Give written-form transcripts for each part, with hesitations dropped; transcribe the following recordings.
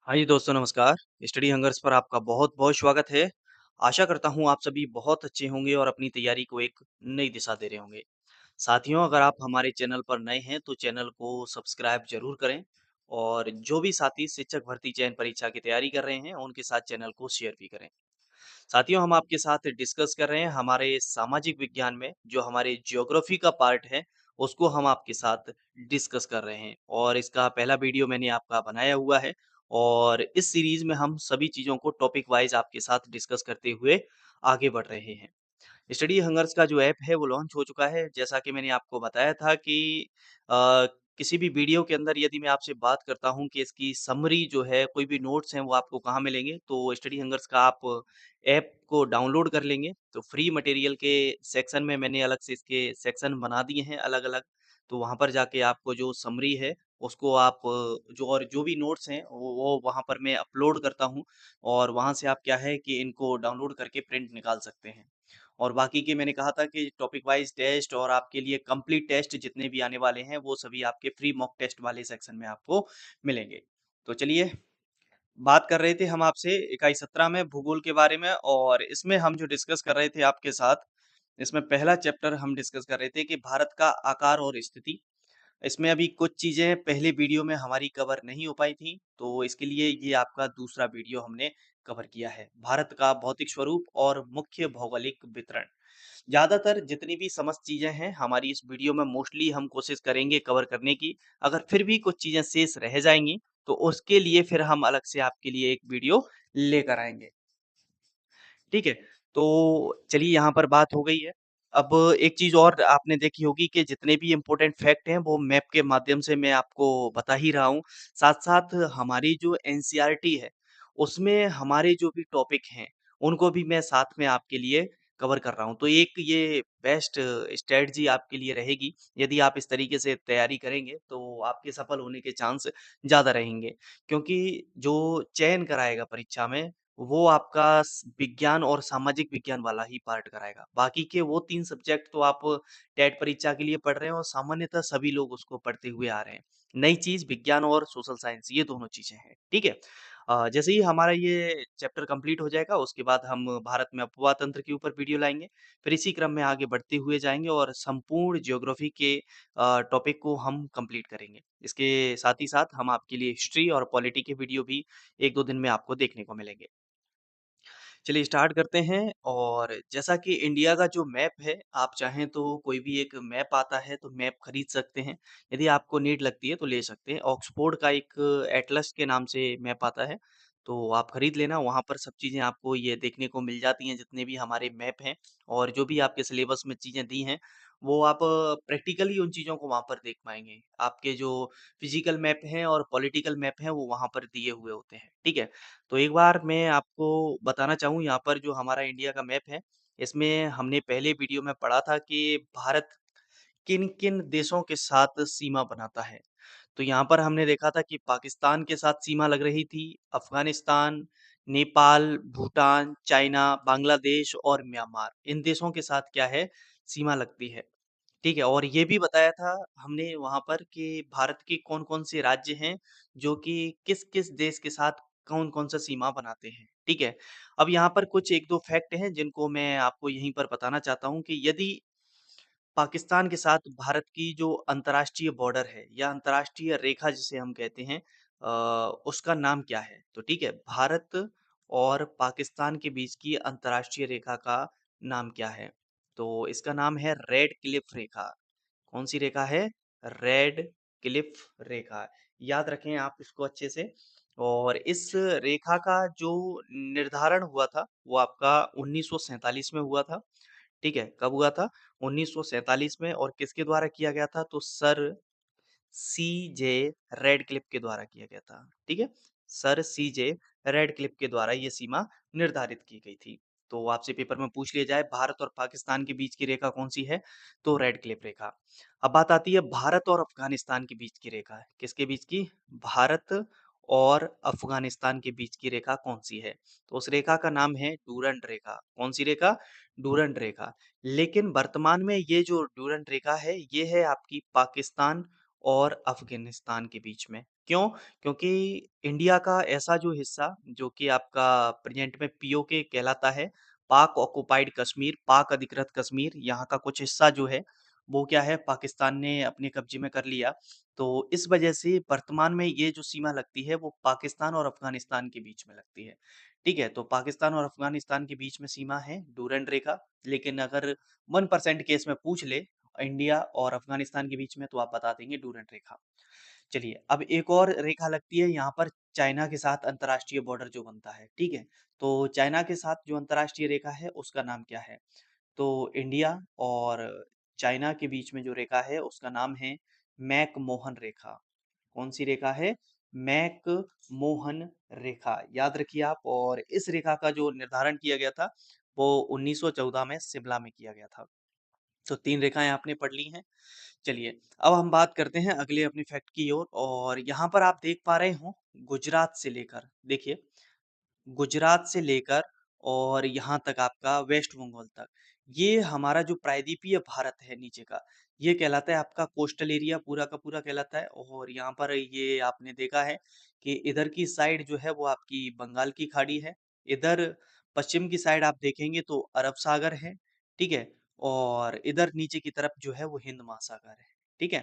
हाँ जी दोस्तों नमस्कार। स्टडी हंगर्स पर आपका बहुत-बहुत स्वागत है। आशा करता हूँ आप सभी बहुत अच्छे होंगे और अपनी तैयारी को एक नई दिशा दे रहे होंगे। साथियों अगर आप हमारे चैनल पर नए हैं तो चैनल को सब्सक्राइब ज़रूर करें और जो भी साथी शिक्षक भर्ती चयन परीक्षा की तैयारी कर रहे हैं उनके साथ चैनल को शेयर भी करें। साथियों हम आपके साथ डिस्कस कर रहे हैं हमारे सामाजिक विज्ञान में जो हमारे ज्योग्राफी का पार्ट है उसको हम आपके साथ डिस्कस कर रहे हैं और इसका पहला वीडियो मैंने आपका बनाया हुआ है और इस सीरीज में हम सभी चीज़ों को टॉपिक वाइज आपके साथ डिस्कस करते हुए आगे बढ़ रहे हैं। स्टडी हंगर्स का जो ऐप है वो लॉन्च हो चुका है। जैसा कि मैंने आपको बताया था कि अ, किसी भी वीडियो के अंदर यदि मैं आपसे बात करता हूँ कि इसकी समरी जो है, कोई भी नोट्स हैं वो आपको कहाँ मिलेंगे, तो स्टडी हंगर्स का आप ऐप को डाउनलोड कर लेंगे। तो फ्री मटेरियल के सेक्शन में मैंने अलग से इसके सेक्शन बना दिए हैं अलग-अलग। तो वहाँ पर जाके आपको जो समरी है उसको आप जो भी नोट्स हैं वो वहाँ पर मैं अपलोड करता हूँ और वहाँ से आप क्या है कि इनको डाउनलोड करके प्रिंट निकाल सकते हैं। और बाकी के मैंने कहा था कि टॉपिक वाइज़ टेस्ट और आपके लिए कंप्लीट टेस्ट जितने भी आने वाले हैं, वो सभी आपके फ्री मॉक टेस्ट वाले सेक्शन में आपको मिलेंगे। तो चलिए, बात कर रहे थे हम आपसे इकाई 17 में भूगोल के बारे में और इसमें हम जो डिस्कस कर रहे थे आपके साथ, इसमें पहला चैप्टर हम डिस्कस कर रहे थे कि भारत का आकार और स्थिति। इसमें अभी कुछ चीज़ें पहले वीडियो में हमारी कवर नहीं हो पाई थी, तो इसके लिए ये आपका दूसरा वीडियो हमने कवर किया है। भारत का भौतिक स्वरूप और मुख्य भौगोलिक वितरण। ज़्यादातर जितनी भी समस्त चीज़ें हैं, हमारी इस वीडियो में मोस्टली हम कोशिश करेंगे कवर करने की। अगर फिर भी कुछ चीज़ें शेष रह जाएँगी, तो उसके लिए फिर हम अलग से आपके लिए एक वीडियो लेकर आएँगे। ठीक है? तो चलिए यहाँ पर बात हो गई है। अब एक चीज़ और आपने देखी होगी कि जितने भी इम्पोर्टेंट फैक्ट हैं वो मैप के माध्यम से मैं आपको बता ही रहा हूँ। साथ-साथ हमारी जो एनसीईआरटी है, उसमें हमारे जो भी टॉपिक हैं, उनको भी मैं साथ में आपके लिए कवर कर रहा हूँ। तो एक ये बेस्ट स्ट्रैटेजी आपके लिए रहेगी। यदि आप इस तरीके से तैयारी करेंगे, तो आपके सफल होने के चांस ज़्यादा रहेंगे। क्योंकि जो चयन कराएगा परीक्षा में वो आपका विज्ञान और सामाजिक विज्ञान वाला ही पार्ट कराएगा। बाकी के वो 3 सब्जेक्ट तो आप टेट परीक्षा के लिए पढ़ रहे हैं और सामान्यतः सभी लोग उसको पढ़ते हुए आ रहे हैं। नई चीज़ विज्ञान और सोशल साइंस ये दोनों चीज़ें हैं, ठीक है? जैसे ही हमारा ये चैप्टर कंप्लीट हो जाएगा उसके बाद हम भारत में उपमहाद्वीप तंत्र के ऊपर वीडियो लाएँगे। फिर इसी क्रम में आगे बढ़ते हुए जाएँगे और संपूर्ण ज्योग्राफी के टॉपिक को हम कंप्लीट करेंगे। इसके साथ ही साथ हम आपके लिए हिस्ट्री और पॉलिटी के वीडियो भी 1-2 दिन में आपको देखने को मिलेंगे। चलिए स्टार्ट करते हैं और जैसा कि इंडिया का जो मैप है, आप चाहें तो कोई भी एक मैप आता है तो मैप खरीद सकते हैं। यदि आपको नीड लगती है तो ले सकते हैं। ऑक्सफोर्ड का एक एटलस के नाम से मैप आता है, तो आप खरीद लेना वहाँ पर सब चीज़ें आपको ये देखने को मिल जाती हैं जितने भी हमारे मैप हैं और जो भी आपके सिलेबस में चीज़ें दी हैं, वो आप प्रैक्टिकली उन चीज़ों को वहाँ पर देख पाएँगे। आपके जो फिज़िकल मैप हैं और पॉलिटिकल मैप हैं वो वहाँ पर दिए हुए होते हैं, ठीक है? तो एक बार मैं आपको बताना चाहूँ यहाँ पर जो हमारा इंडिया का मैप है, इसमें हमने पहले वीडियो में पढ़ा था कि भारत किन-किन देशों के साथ सीमा बनाता है। तो यहाँ पर हमने देखा था कि पाकिस्तान के साथ सीमा लग रही थी, अफ़गानिस्तान, नेपाल, भूटान, चाइना, बांग्लादेश और म्यांमार, इन देशों के साथ क्या है, सीमा लगती है। ठीक है? और ये भी बताया था हमने वहाँ पर कि भारत के कौन-कौन से राज्य हैं, जो कि किस-किस देश के साथ कौन-कौन सा सीमा बनाते हैं, ठीक है? अब यहाँ पर कुछ 1-2 फैक्ट हैं जिनको मैं आपको यहीं पर बताना चाहता हूँ कि यदि पाकिस्तान के साथ भारत की जो अंतर्राष्ट्रीय बॉर्डर है या अंतर्राष्ट्रीय रेखा जिसे हम कहते हैं उसका नाम क्या है? तो ठीक है, भारत और पाकिस्तान के बीच की अंतर्राष्ट्रीय रेखा का नाम क्या है? तो इसका नाम है रेड क्लिफ रेखा। कौन-सी रेखा है? रेड क्लिफ रेखा। याद रखें आप इसको अच्छे से और इस रेखा का जो निर्धारण हुआ था, वो आपका 1947 में हुआ था। ठीक है? कब हुआ था? 1947 में और किसके द्वारा किया गया था? तो सर सीजे रैडक्लिफ के द्वारा किया गया था। ठीक है? सर सीजे रैडक्लिफ के द्वारा ये सीमा निर्धारित की गई थी। तो आपसे पेपर में पूछ लिया जाए भारत और पाकिस्तान के बीच की रेखा कौन-सी है? तो रैडक्लिफ रेखा। अब बात आती है भारत और अफ़गानिस्तान के बीच की रेखा। किसके बीच की? भारत और अफ़गानिस्तान के बीच की रेखा कौन-सी है? तो उस रेखा का नाम है डूरंड रेखा। कौन-सी रेखा? डूरंड रेखा। लेकिन वर्तमान में ये जो डूरंड रेखा है, ये है आपकी पाकिस्तान और अफ़गानिस्तान के बीच में। क्यों? क्योंकि इंडिया का ऐसा जो हिस्सा जो कि आपका प्रेज़ेंट में पीओके कहलाता है, पाक ऑक्युपाइड कश्मीर, पाक अधिकृत कश्मीर, यहाँ का कुछ हिस्सा जो है, वो क्या है पाकिस्तान ने अपने कब्ज़े में कर लिया। तो इस वजह से वर्तमान में ये जो सीमा लगती है, वो पाकिस्तान और अफ़गानिस्तान के बीच में लगती है। ठीक है? तो पाकिस्तान और अफ़गानिस्तान के बीच में सीमा है डूरंड रेखा, लेकिन अगर 1% केस में पूछ ले इंडिया और अफ़गानिस्तान के बीच में तो आप बता देंगे डूरंड रेखा। चलिए, अब एक और रेखा लगती है यहाँ पर चाइना के साथ अंतर्राष्ट्रीय बॉर्डर जो बनता है, ठीक है? तो चाइना के साथ जो अंतर्राष्ट्रीय रेखा है उसका नाम क्या है? तो इंडिया और चाइना के बीच में जो रेखा है उसका नाम है मैक-मोहन रेखा। कौन-सी रेखा है? मैक-मोहन रेखा। याद रखिए आप और इस रेखा का जो निर्धारण किया गया था, वो 1914 में शिमला में किया गया था। तो 3 रेखाएँ आपने पढ़ ली हैं। चलिए, अब हम बात करते हैं अगले अपने फैक्ट की ओर और यहाँ पर आप देख पा रहे हो गुजरात से लेकर देखिए, गुजरात से लेकर और यहाँ तक आपका वेस्ट बंगाल तक, ये हमारा जो प्रायद्वीपीय भारत है नीचे का, ये कहलाता है आपका कोस्टल एरिया पूरा का पूरा कहलाता है और यहाँ पर ये आपने देखा है कि इधर की साइड जो है वो आपकी बंगाल की खाड़ी है, इधर पश्चिम की साइड आप देखेंगे तो अरब सागर है, ठीक है? और इधर नीचे की तरफ जो है वो हिंद महासागर है, ठीक है?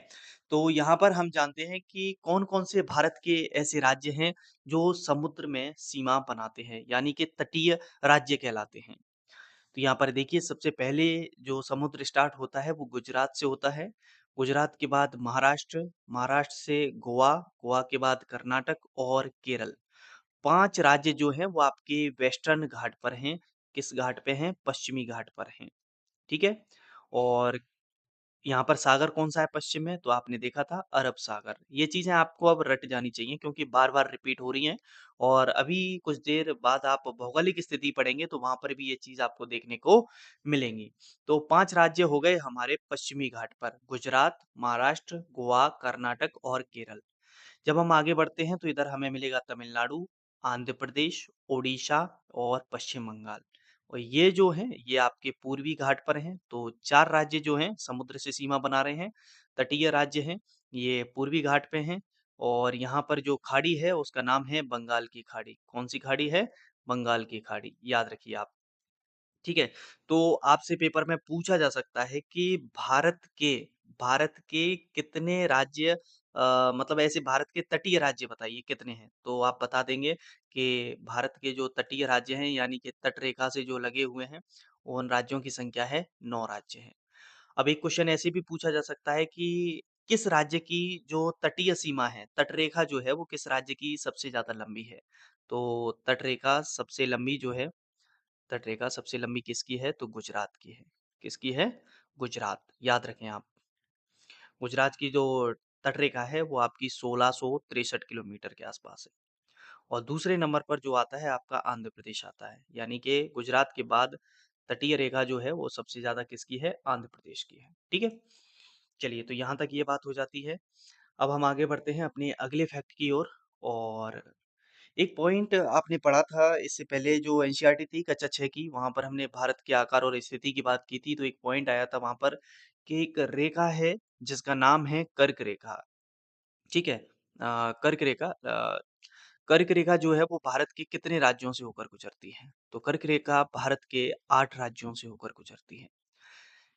तो यहाँ पर हम जानते हैं कि कौन-कौन से भारत के ऐसे राज्य हैं जो समुद्र में सीमा बनाते हैं, यानी कि तटीय राज्य कहलाते हैं। तो यहाँ पर देखिए सबसे पहले जो समुद्र स्टार्ट होता है वो गुजरात से होता है। गुजरात के बाद महाराष्ट्र, महाराष्ट्र से गोवा, गोवा के बाद कर्नाटक और केरल। 5 राज्य जो हैं वो आपके वेस्टर्न घाट पर हैं। किस घाट पे हैं? पश्चिमी घाट पर हैं, ठीक है? और यहाँ पर सागर कौन-सा है पश्चिम में? तो आपने देखा था अरब सागर। ये चीज़ें आपको अब रट जानी चाहिए क्योंकि बार-बार रिपीट हो रही हैं और अभी कुछ देर बाद आप भौगोलिक स्थिति पढ़ेंगे तो वहाँ पर भी ये चीज़ आपको देखने को मिलेंगी। तो 5 राज्य हो गए हमारे पश्चिमी घाट पर, गुजरात, महाराष्ट्र, गोवा, कर्नाटक और केरल। जब हम आगे बढ़ते हैं तो इधर हमें मिलेगा तमिलनाडु, आंध्र प्रदेश, ओडिशा और पश्चिम बंगाल। और ये जो हैं, ये आपके पूर्वी घाट पर हैं। तो 4 राज्य जो हैं समुद्र से सीमा बना रहे हैं, तटीय राज्य हैं, ये पूर्वी घाट पे हैं और यहाँ पर जो खाड़ी है उसका नाम है बंगाल की खाड़ी। कौन-सी खाड़ी है? बंगाल की खाड़ी, याद रखिए आप। ठीक है? तो आपसे पेपर में पूछा जा सकता है कि भारत के कितने राज्य मतलब ऐसे भारत के तटीय राज्य बताइए कितने हैं? तो आप बता देंगे कि भारत के जो तटीय राज्य हैं यानी कि तट रेखा से जो लगे हुए हैं, उन राज्यों की संख्या है 9 राज्य हैं। अब एक क्वेश्चन ऐसे भी पूछा जा सकता है कि किस राज्य की जो तटीय सीमा है, तटरेखा जो है वो किस राज्य की सबसे ज़्यादा लंबी है? तो तटरेखा सबसे लंबी जो है तटरेखा सबसे लंबी किसकी है? तो गुजरात की है। किसकी है? गुजरात, याद रखें आप। गुजरात की जो तटरेखा है वो आपकी 1663 किलोमीटर के आसपास है। और दूसरे नंबर पर जो आता है आपका आंध्र प्रदेश आता है। यानी कि गुजरात के बाद तटीय रेखा जो है वो सबसे ज़्यादा किसकी है? आंध्र प्रदेश की है। ठीक है? चलिए तो यहाँ तक ये बात हो जाती है। अब हम आगे बढ़ते हैं अपने अगले फैक्ट की ओर और एक पॉइंट आपने पढ़ा था इससे पहले जो एनसीईआरटी थी कक्षा 6 की, वहाँ पर हमने भारत के आकार और स्थिति की बात की थी, तो एक पॉइंट आया था वहाँ पर कि एक रेखा है जिसका नाम है कर्क रेखा, ठीक है? कर्क रेखा जो है वो भारत के कितने राज्यों से होकर गुजरती है? तो कर्क रेखा भारत के 8 राज्यों से होकर गुजरती है।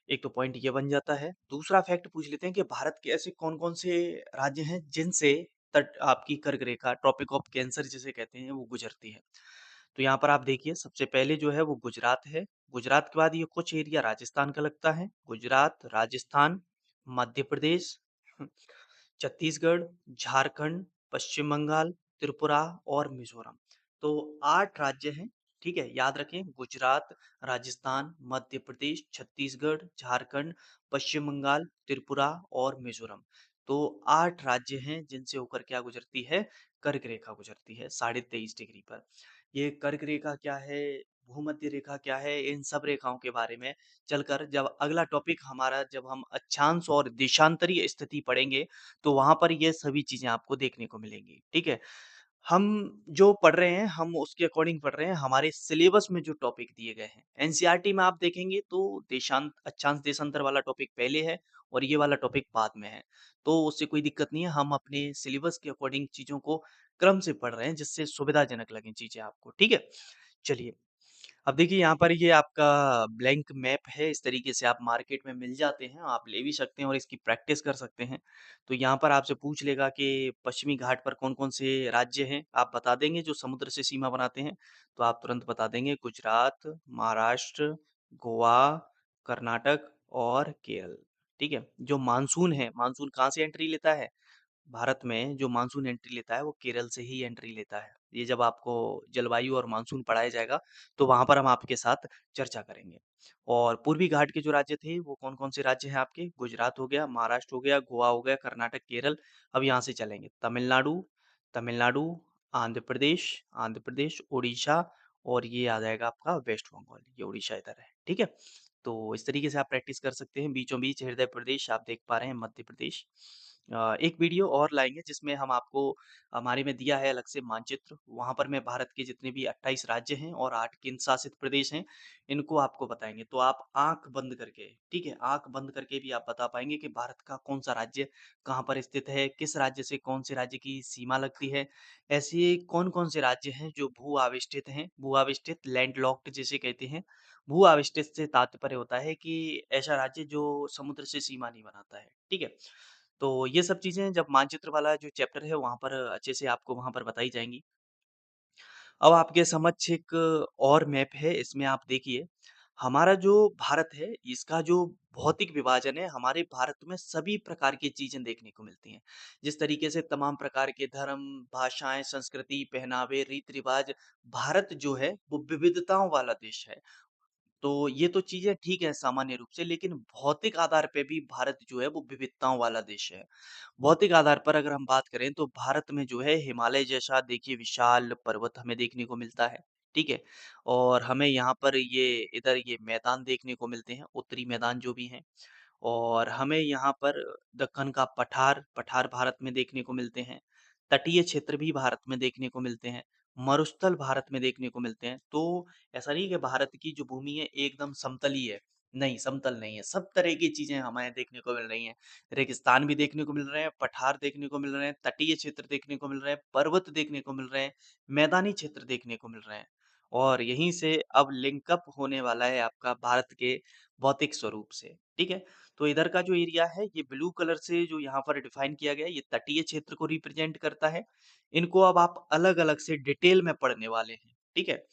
एक तो पॉइंट ये बन जाता है। दूसरा फैक्ट पूछ लेते हैं कि भारत के ऐसे कौन-कौन से राज्य हैं जिनसे तट आपकी कर्क रेखा ट्रॉपिक ऑफ कैंसर जिसे कहते हैं वो गुजरती है। तो यहाँ पर आप देखिए सबसे पहले जो है वो गुजरात है। गुजरात के बाद ये कुछ एरिया राजस्थान का लगता है। गुजरात, राजस्थान, मध्य प्रदेश, छत्तीसगढ़, झारखंड, पश्चिम बंगाल, त्रिपुरा और मिज़ोरम। तो 8 राज्य हैं, ठीक है? याद रखें गुजरात, राजस्थान, मध्य प्रदेश, छत्तीसगढ़, झारखंड, पश्चिम बंगाल, त्रिपुरा और मिज़ोरम। तो 8 राज्य हैं जिनसे होकर क्या गुजरती है? कर्क रेखा गुजरती है 23.5 डिग्री पर। ये कर्क रेखा क्या है? भूमध्य रेखा क्या है? इन सब रेखाओं के बारे में चलकर जब अगला टॉपिक हमारा जब हम अक्षांश और देशांतरीय स्थिति पढ़ेंगे, तो वहाँ पर ये सभी चीज़ें आपको देखने को मिलेंगी, ठीक है? हम जो पढ़ रहे हैं, हम उसके अकॉर्डिंग पढ़ रहे हैं, हमारे सिलेबस में जो टॉपिक दिए गए हैं। एनसीईआरटी में आप देखेंगे तो देशांत अक्षांश देशांतर वाला टॉपिक पहले है और ये वाला टॉपिक बाद में है। तो उससे कोई दिक्कत नहीं है, हम अपने सिलेबस के अकॉर्डिंग चीज़ों को क्रम से पढ़ रहे हैं जिससे सुविधाजनक लगें चीज़ें आपको, ठीक है? चलिए, अब देखिए यहाँ पर ये आपका ब्लैंक मैप है, इस तरीके से आप मार्केट में मिल जाते हैं, आप ले भी सकते हैं और इसकी प्रैक्टिस कर सकते हैं। तो यहाँ पर आपसे पूछ लेगा कि पश्चिमी घाट पर कौन-कौन से राज्य हैं, आप बता देंगे जो समुद्र से सीमा बनाते हैं, तो आप तुरंत बता देंगे गुजरात, महाराष्ट्र, गोवा, कर्नाटक और केरल, ठीक है? जो मानसून है, मानसून कहाँ से एंट्री लेता है? भारत में जो मानसून एंट्री लेता है वो केरल से ही एंट्री लेता है। ये जब आपको जलवायु और मानसून पढ़ाया जाएगा तो वहाँ पर हम आपके साथ चर्चा करेंगे। और पूर्वी घाट के जो राज्य थे वो कौन-कौन से राज्य हैं आपके? गुजरात हो गया, महाराष्ट्र हो गया, गोवा हो गया, कर्नाटक, केरल। अब यहाँ से चलेंगे तमिलनाडु, तमिलनाडु, आंध्र प्रदेश, उड़ीसा और ये आ जाएगा आपका वेस्ट बंगाल। ये उड़ीसा इधर है, ठीक है? तो इस तरीके से आप प्रैक्टिस कर सकते हैं। बीचों-बीच हृदय प्रदेश आप देख पा रहे हैं मध्य प्रदेश। एक वीडियो और लाएँगे जिसमें हम आपको हमारे में दिया है अलग से मानचित्र, वहाँ पर मैं भारत के जितने भी 28 राज्य हैं और 8 केंद्र शासित प्रदेश हैं, इनको आपको बताएँगे। तो आप आँख बंद करके, ठीक है? आँख बंद करके भी आप बता पाएँगे कि भारत का कौन-सा राज्य कहाँ पर स्थित है, किस राज्य से कौन से राज्य की सीमा लगती है। ऐसे कौन-कौन से राज्य हैं जो भू-आविष्टित हैं, भू-आविष्टित लैंडलॉक्ड जिसे कहते हैं। भू-आविष्टित से तात्पर्य होता है कि ऐसा राज्य जो समुद्र से सीमा नहीं बनाता है, ठीक है? तो ये सब चीज़ें जब मानचित्र वाला जो चैप्टर है वहाँ पर अच्छे से आपको वहाँ पर बताई जाएँगी। अब आपके समक्ष एक और मैप है, इसमें आप देखिए, हमारा जो भारत है, इसका जो भौतिक विभाजन है, हमारे भारत में सभी प्रकार की चीज़ें देखने को मिलती हैं। जिस तरीके से तमाम प्रकार के धर्म, भाषाएँ, संस्कृति, पहनावे, रीति-रिवाज, भारत जो है, वो विविधताओं वाला देश है। तो ये तो चीज़ें ठीक है सामान्य रूप से, लेकिन भौतिक आधार पे भी भारत जो है, वो विविधताओं वाला देश है। भौतिक आधार पर अगर हम बात करें तो भारत में जो है हिमालय जैसा देखिए विशाल पर्वत हमें देखने को मिलता है, ठीक है? और हमें यहाँ पर ये इधर ये मैदान देखने को मिलते हैं, उत्तरी मैदान जो भी हैं। और हमें यहाँ पर दक्कन का पठार, पठार भारत में देखने को मिलते हैं। तटीय क्षेत्र भी भारत में देखने को मिलते हैं। मरुस्थल भारत में देखने को मिलते हैं। तो ऐसा नहीं है कि भारत की जो भूमि है एकदम समतल ही है। नहीं, समतल नहीं है। सब तरह की चीज़ें हमें देखने को मिल रही हैं। रेगिस्तान भी देखने को मिल रहे हैं, पठार देखने को मिल रहे हैं, तटीय क्षेत्र देखने को मिल रहे हैं, पर्वत देखने को मिल रहे हैं, मैदानी क्षेत्र देखने को मिल रहे हैं। और यहीं से अब लिंक अप होने वाला है आपका भारत के भौतिक स्वरूप से, ठीक है? तो इधर का जो एरिया है ये ब्लू कलर से जो यहाँ पर डिफाइन किया गया है, ये तटीय क्षेत्र को रिप्रेजेंट करता है। इनको अब आप अलग-अलग से डिटेल में पढ़ने वाले हैं, ठीक है?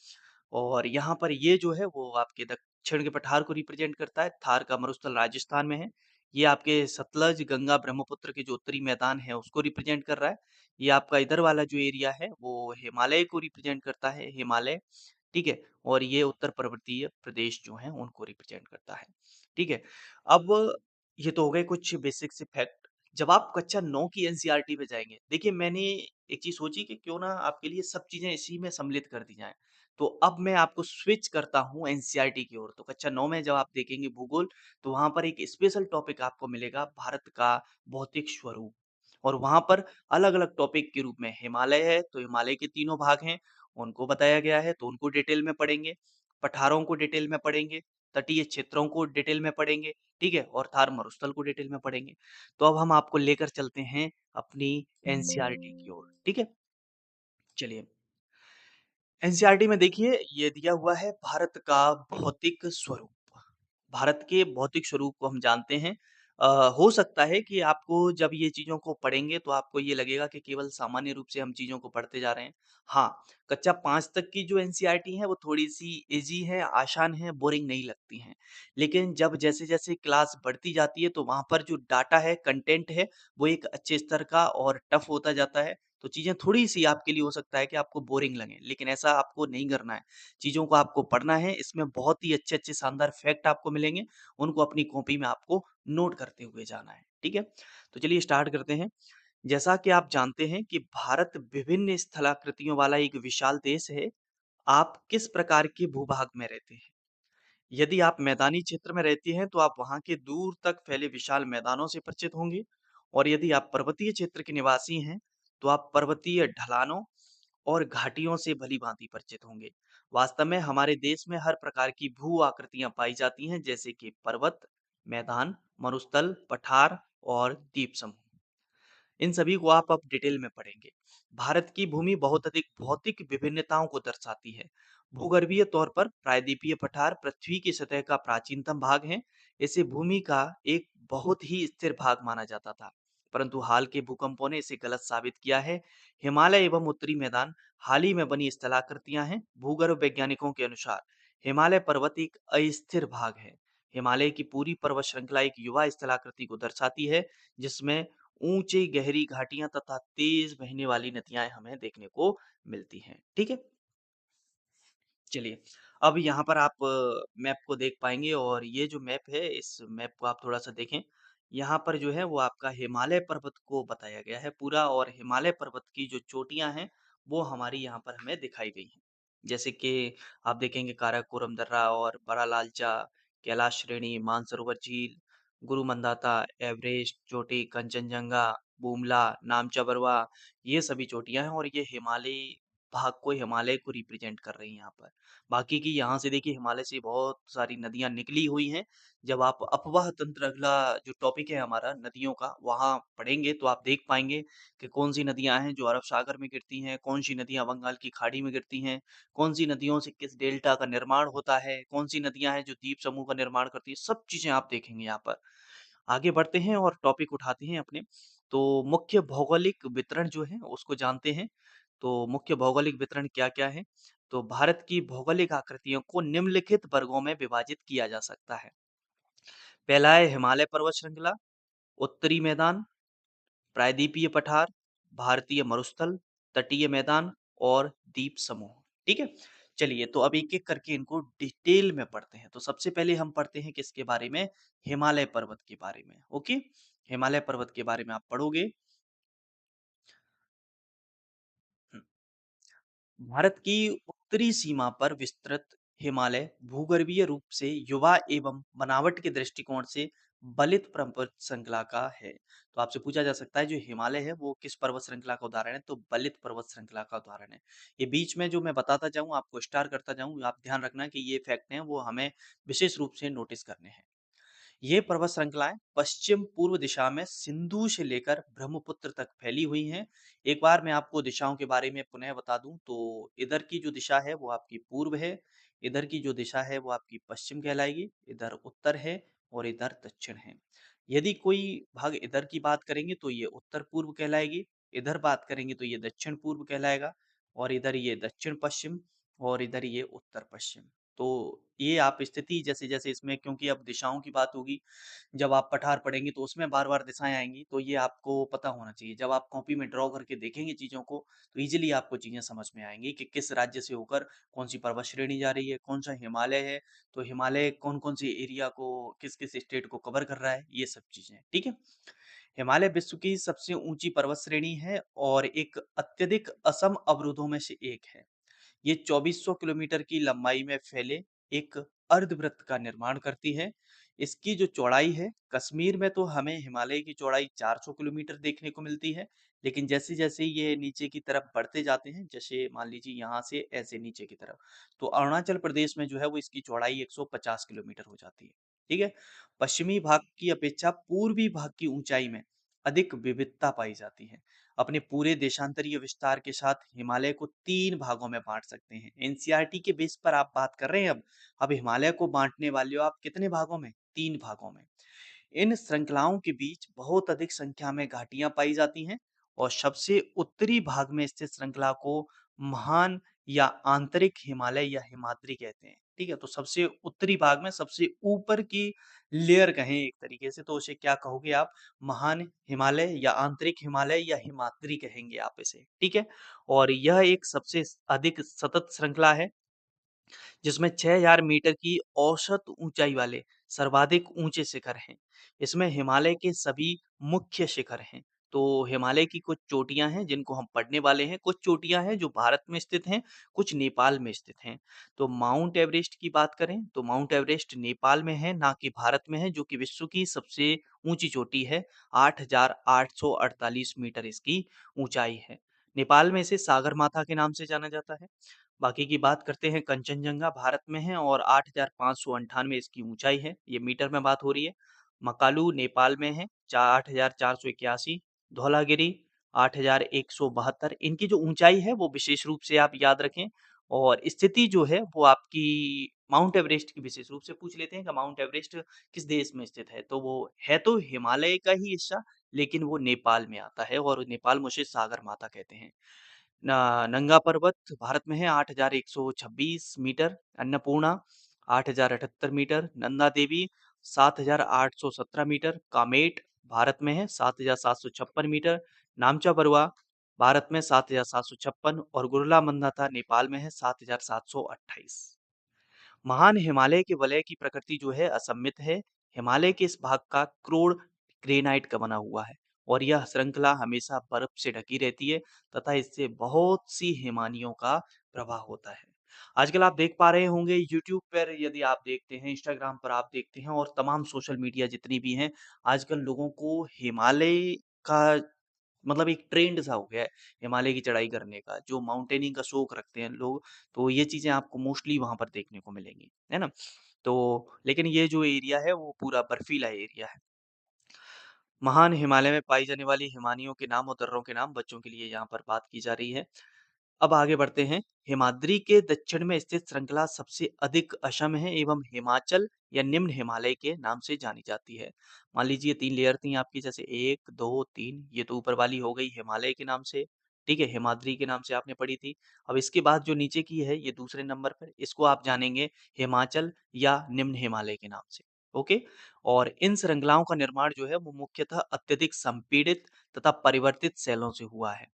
और यहाँ पर ये जो है वो आपके दक्षिण के पठार को रिप्रेजेंट करता है, थार का मरुस्थल राजस्थान में है। ये आपके सतलज, गंगा, ब्रह्मपुत्र के जो उत्तरी मैदान है उसको रिप्रेजेंट कर रहा है। ये आपका इधर वाला जो एरिया है वो हिमालय को रिप्रेजेंट करता है, हिमालय, ठीक है? और ये उत्तर पर्वतीय प्रदेश जो हैं उनको रिप्रेजेंट करता है, ठीक है? अब ये तो हो गए कुछ बेसिक से फैक्ट। जब आप कक्षा 9 की एनसीईआरटी पे जाएँगे, देखिए मैंने एक चीज़ सोची कि क्यों ना आपके लिए सब चीज़ें इसी में सम्मिलित कर दी जाएँ। तो अब मैं आपको स्विच करता हूँ एनसीईआरटी की ओर। तो कक्षा 9 में जब आप देखेंगे भूगोल, तो वहाँ पर एक स्पेशल टॉपिक आपको मिलेगा भारत का भौतिक स्वरूप। और वहाँ पर अलग-अलग टॉपिक के रूप में हिमालय है, तो हिमालय के तीनों भाग हैं, उनको बताया गया है, तो उनको डिटेल में पढ़ेंगे। पठारों को डिटेल में पढ़ेंगे, तटीय क्षेत्रों को डिटेल में पढ़ेंगे, ठीक है? और थार मरुस्थल को डिटेल में पढ़ेंगे। तो अब हम आपको लेकर चलते हैं अपनी एनसीईआरटी की ओर, ठीक है? चलिए, एनसीईआरटी में देखिए ये दिया हुआ है भारत का भौतिक स्वरूप। भारत के भौतिक स्वरूप को हम जानते हैं। अ, हो सकता है कि आपको जब ये चीज़ों को पढ़ेंगे तो आपको ये लगेगा कि केवल सामान्य रूप से हम चीज़ों को पढ़ते जा रहे हैं। हाँ, कक्षा 5 तक की जो एनसीईआरटी है वो थोड़ी-सी ईज़ी है, आसान है, बोरिंग नहीं लगती हैं। लेकिन जब जैसे-जैसे क्लास बढ़ती जाती है तो वहाँ पर जो डाटा है, कंटेंट है, वो एक अच्छे स्तर का और टफ़ होता जाता है। तो चीज़ें थोड़ी-सी आपके लिए हो सकता है कि आपको बोरिंग लगें, लेकिन ऐसा आपको नहीं करना है। चीज़ों को आपको पढ़ना है, इसमें बहुत ही अच्छे-अच्छे शानदार फैक्ट आपको मिलेंगे, उनको अपनी कॉपी में आपको नोट करते हुए जाना है, ठीक है? तो चलिए स्टार्ट करते हैं। जैसा कि आप जानते हैं कि भारत विभिन्न स्थलाकृतियों वाला एक विशाल देश है, आप किस प्रकार के भूभाग में रहते हैं? यदि आप मैदानी क्षेत्र में रहती हैं, तो आप वहाँ के दूर तक फैले विशाल मैदानों से परिचित होंगी और यदि आप पर्वतीय क्षेत्र के निवासी हैं, तो आप पर्वतीय ढलानों और घाटियों से भली-भांति परिचित होंगे। वास्तव में हमारे देश में हर प्रकार की भू आकृतियाँ पाई जाती हैं, जैसे कि पर्वत, मैदान, मरुस्थल, पठार और द्वीप समूह। इन सभी को आप अब डिटेल में पढ़ेंगे। भारत की भूमि बहुत अधिक भौतिक विभिन्नताओं को दर्शाती है। भूगर्भीय तौर पर प्रायद्वीपीय पठार पृथ्वी की सतह का प्राचीनतम भाग है। इसे भूमि का एक बहुत ही स्थिर भाग माना जाता था, परंतु हाल के भूकंपों ने इसे गलत साबित किया है। हिमालय एवं उत्तरी मैदान हाल ही में बनी स्थलाकृतियां हैं। भूगर्भ वैज्ञानिकों के अनुसार हिमालय पर्वत एक अस्थिर भाग है। हिमालय की पूरी पर्वत श्रृंखला एक युवा स्थलाकृति को दर्शाती है, जिसमें ऊंची गहरी घाटियां तथा तेज बहने वाली नदियां हमें देखने को मिलती हैं। ठीक है, चलिए अब यहाँ पर आप मैप को देख पाएंगे और ये जो मैप है इस मैप को आप थोड़ा सा देखें। यहाँ पर जो है वो आपका हिमालय पर्वत को बताया गया है पूरा, और हिमालय पर्वत की जो चोटियां हैं वो हमारी यहाँ पर हमें दिखाई गई हैं। जैसे कि आप देखेंगे काराकोरम दर्रा और बड़ा लालचा, कैलाश श्रेणी, मानसरोवर झील, गुरु मंदाता, एवरेस्ट चोटी, कंचनजंगा, बूमला, नामचा बरवा, ये सभी चोटियां हैं और ये हिमालय को रिप्रेजेंट कर रही हैं यहाँ पर। बाकी की यहाँ से देखिए हिमालय से बहुत सारी नदियाँ निकली हुई हैं। जब आप अपवाह तंत्र अगला जो टॉपिक है हमारा नदियों का वहाँ पढ़ेंगे तो आप देख पाएँगे कि कौन-सी नदियाँ हैं जो अरब सागर में गिरती हैं, कौन-सी नदियाँ बंगाल की खाड़ी में गिरती हैं, कौन-सी नदियों से किस डेल्टा का निर्माण होता है, कौन-सी नदियाँ हैं जो द्वीप समूह का निर्माण करती हैं, सब चीज़ें आप देखेंगे यहाँ पर। आगे बढ़ते हैं और टॉपिक उठाते हैं अपने। तो मुख्य भौगोलिक वितरण जो है उसको जानते हैं। तो मुख्य भौगोलिक वितरण क्या-क्या है? तो भारत की भौगोलिक आकृतियों को निम्नलिखित वर्गों में विभाजित किया जा सकता है। पहला है हिमालय पर्वत श्रृंखला, उत्तरी मैदान, प्रायद्वीपीय पठार, भारतीय मरुस्थल, तटीय मैदान और द्वीप समूह। ठीक है? चलिए तो अब एक-एक करके इनको डिटेल में पढ़ते हैं। तो सबसे पहले हम पढ़ते हैं किसके बारे में? हिमालय पर्वत के बारे में। ओके? हिमालय पर्वत के बारे में आप पढ़ोगे। हुँ। भारत की उत्तरी सीमा पर विस्तृत हिमालय भूगर्भीय रूप से युवा एवं बनावट के दृष्टिकोण से बलित पर्वत श्रृंखला का है। तो आपसे पूछा जा सकता है जो हिमालय है वो किस पर्वत श्रृंखला का उदाहरण है? तो बलित पर्वत श्रृंखला का उदाहरण है। ये बीच में जो मैं बताता जाऊँ आपको स्टार करता जाऊँ, आप ध्यान रखना कि ये फैक्ट हैं वो हमें विशेष रूप से नोटिस करने हैं। ये पर्वत श्रृंखलाएं पश्चिम पूर्व दिशा में सिंधु से लेकर ब्रह्मपुत्र तक फैली हुई हैं। एक बार मैं आपको दिशाओं के बारे में पुनः बता दूं तो इधर की जो दिशा है वो आपकी पूर्व है, इधर की जो दिशा है वो आपकी पश्चिम कहलाएगी, इधर उत्तर है और इधर दक्षिण है। यदि कोई भाग इधर की बात करेंगे तो ये उत्तर पूर्व कहलाएगी, इधर बात करेंगे तो ये दक्षिण पूर्व कहलाएगा और इधर ये दक्षिण पश्चिम और इधर ये उत्तर पश्चिम। तो ये आप स्थिति जैसे-जैसे इसमें क्योंकि अब दिशाओं की बात होगी, जब आप पठार पढ़ेंगे तो उसमें बार-बार दिशाएँ आएँगी, तो ये आपको पता होना चाहिए। जब आप कॉपी में ड्रॉ करके देखेंगे चीज़ों को, तो ईज़िली आपको चीज़ें समझ में आएँगी कि किस राज्य से होकर कौन-सी पर्वत श्रेणी जा रही है, कौन-सा हिमालय है, तो हिमालय कौन-कौन से एरिया को, किस-किस स्टेट को कवर कर रहा है, ये सब चीज़ें, ठीक है? हिमालय विश्व की सबसे ऊँची पर्वत श्रेणी है और एक अत्यधिक असम अवरोधों में से एक है। ये 2400 किलोमीटर की लंबाई में फैले एक अर्धवृत्त का निर्माण करती है। इसकी जो चौड़ाई है, कश्मीर में तो हमें हिमालय की चौड़ाई 400 किलोमीटर देखने को मिलती है, लेकिन जैसे-जैसे ये नीचे की तरफ बढ़ते जाते हैं, जैसे मान लीजिए यहाँ से ऐसे नीचे की तरफ, तो अरुणाचल प्रदेश में जो है वो इसकी चौड़ाई 150 किलोमीटर हो जाती है। ठीक है? पश्चिमी भाग की अपेक्षा पूर्वी भाग की ऊंचाई में अधिक विविधता पाई जाती है। अपने पूरे देशांतरीय विस्तार के साथ हिमालय को 3 भागों में बाँट सकते हैं। एनसीईआरटी के बेस पर आप बात कर रहे हैं अब। अब हिमालय को बाँटने वाले हो आप कितने भागों में? 3 भागों में। इन श्रृंखलाओं के बीच बहुत अधिक संख्या में घाटियां पाई जाती हैं और सबसे उत्तरी भाग में स्थित श्रृंखला को महान या आंतरिक हिमालय या हिमाद्री कहते हैं। ठीक है, तो सबसे उत्तरी भाग में सबसे ऊपर की लेयर कहें एक तरीके से तो उसे क्या कहोगे आप? महान हिमालय या आंतरिक हिमालय या हिमाद्री कहेंगे आप इसे। ठीक है, और यह एक सबसे अधिक सतत श्रृंखला है जिसमें 6000 मीटर की औसत ऊंचाई वाले सर्वाधिक ऊंचे शिखर हैं। इसमें हिमालय के सभी मुख्य शिखर हैं। तो हिमालय की कुछ चोटियां हैं जिनको हम पढ़ने वाले हैं, कुछ चोटियां हैं जो भारत में स्थित हैं, कुछ नेपाल में स्थित हैं। तो माउंट एवरेस्ट की बात करें तो माउंट एवरेस्ट नेपाल में है, ना कि भारत में है, जो कि विश्व की सबसे ऊंची चोटी है। 8848 मीटर इसकी ऊंचाई है। नेपाल में इसे सागरमाथा के नाम से जाना जाता है। बाकी की बात करते हैं, कंचनजंगा भारत में है और 8,598 इसकी ऊंचाई है, ये मीटर में बात हो रही है। मकालू नेपाल में है, चा 8,481, धौलागिरी 8,172। इनकी जो ऊँचाई है वो विशेष रूप से आप याद रखें और स्थिति जो है वो आपकी माउंट एवरेस्ट की विशेष रूप से पूछ लेते हैं कि माउंट एवरेस्ट किस देश में स्थित है? तो वो है तो हिमालय का ही हिस्सा, लेकिन वो नेपाल में आता है और नेपाल में उसे सागर माता कहते हैं। नंगा पर्वत भारत में है 8,126 metre, Annapurna 8,078 metre, Nanda Devi 7,817 metre, Kamet Bharat में है 7,756 मीटर, नामचा बरुआ भारत में 7,756 और गुरला मंदाता नेपाल में है 7,728। महान हिमालय के वलय की प्रकृति जो है असममित है। हिमालय के इस भाग का क्रोड ग्रेनाइट का बना हुआ है और यह श्रृंखला हमेशा बर्फ से ढकी रहती है तथा इससे बहुत सी हिमानियों का प्रवाह होता है। आजकल आप देख पा रहे होंगे यूट्यूब पर यदि आप देखते हैं, इंस्टाग्राम पर आप देखते हैं और तमाम सोशल मीडिया जितनी भी हैं, आजकल लोगों को हिमालय का मतलब एक ट्रेंड सा हो गया है हिमालय की चढ़ाई करने का, जो माउंटेनिंग का शौक रखते हैं लोग, तो ये चीज़ें आपको मोस्टली वहाँ पर देखने को मिलेंगी, है ना? तो लेकिन ये जो एरिया है वो पूरा बर्फीला एरिया है। महान हिमालय में पाई जाने वाली हिमानियों के नाम और दर्रों के नाम बच्चों के लिए यहाँ पर बात की जा रही है। अब आगे बढ़ते हैं। हिमाद्री के दक्षिण में स्थित श्रृंखला सबसे अधिक असम है एवं हिमाचल या निम्न हिमालय के नाम से जानी जाती है। मान लीजिए 3 लेयर थी आपकी जैसे 1, 2, 3 ये तो ऊपर वाली हो गई हिमालय के नाम से, ठीक है? हिमाद्री के नाम से आपने पढ़ी थी। अब इसके बाद जो नीचे की है ये दूसरे नंबर पर, इसको आप जानेंगे हिमाचल या निम्न हिमालय के नाम से, ओके? और इन श्रृंखलाओं का निर्माण जो है वो मुख्यतः अत्यधिक संपीड़ित तथा परिवर्तित शैलों से हुआ है।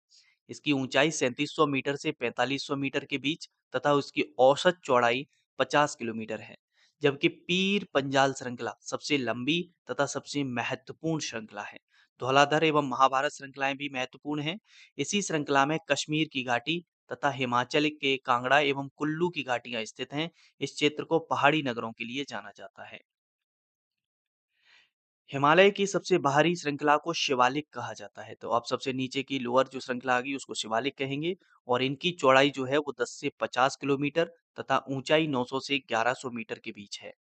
इसकी ऊंचाई 3700 मीटर से 4500 मीटर के बीच तथा उसकी औसत चौड़ाई 50 किलोमीटर है। जबकि पीर पंजाल श्रृंखला सबसे लंबी तथा सबसे महत्वपूर्ण श्रृंखला है। धौलाधर एवं महाभारत श्रृंखलाएं भी महत्वपूर्ण हैं। इसी श्रृंखला में कश्मीर की घाटी तथा हिमाचल के कांगड़ा एवं कुल्लू की घाटियां स्थित हैं। इस क्षेत्र को पहाड़ी नगरों के लिए जाना जाता है। हिमालय की सबसे बाहरी श्रृंखला को शिवालिक कहा जाता है। तो अब सबसे नीचे की लोअर जो श्रृंखला आ गई उसको शिवालिक कहेंगे और इनकी चौड़ाई जो है वो 10 से 50 किलोमीटर तथा ऊंचाई 900 से 1100 मीटर के बीच है।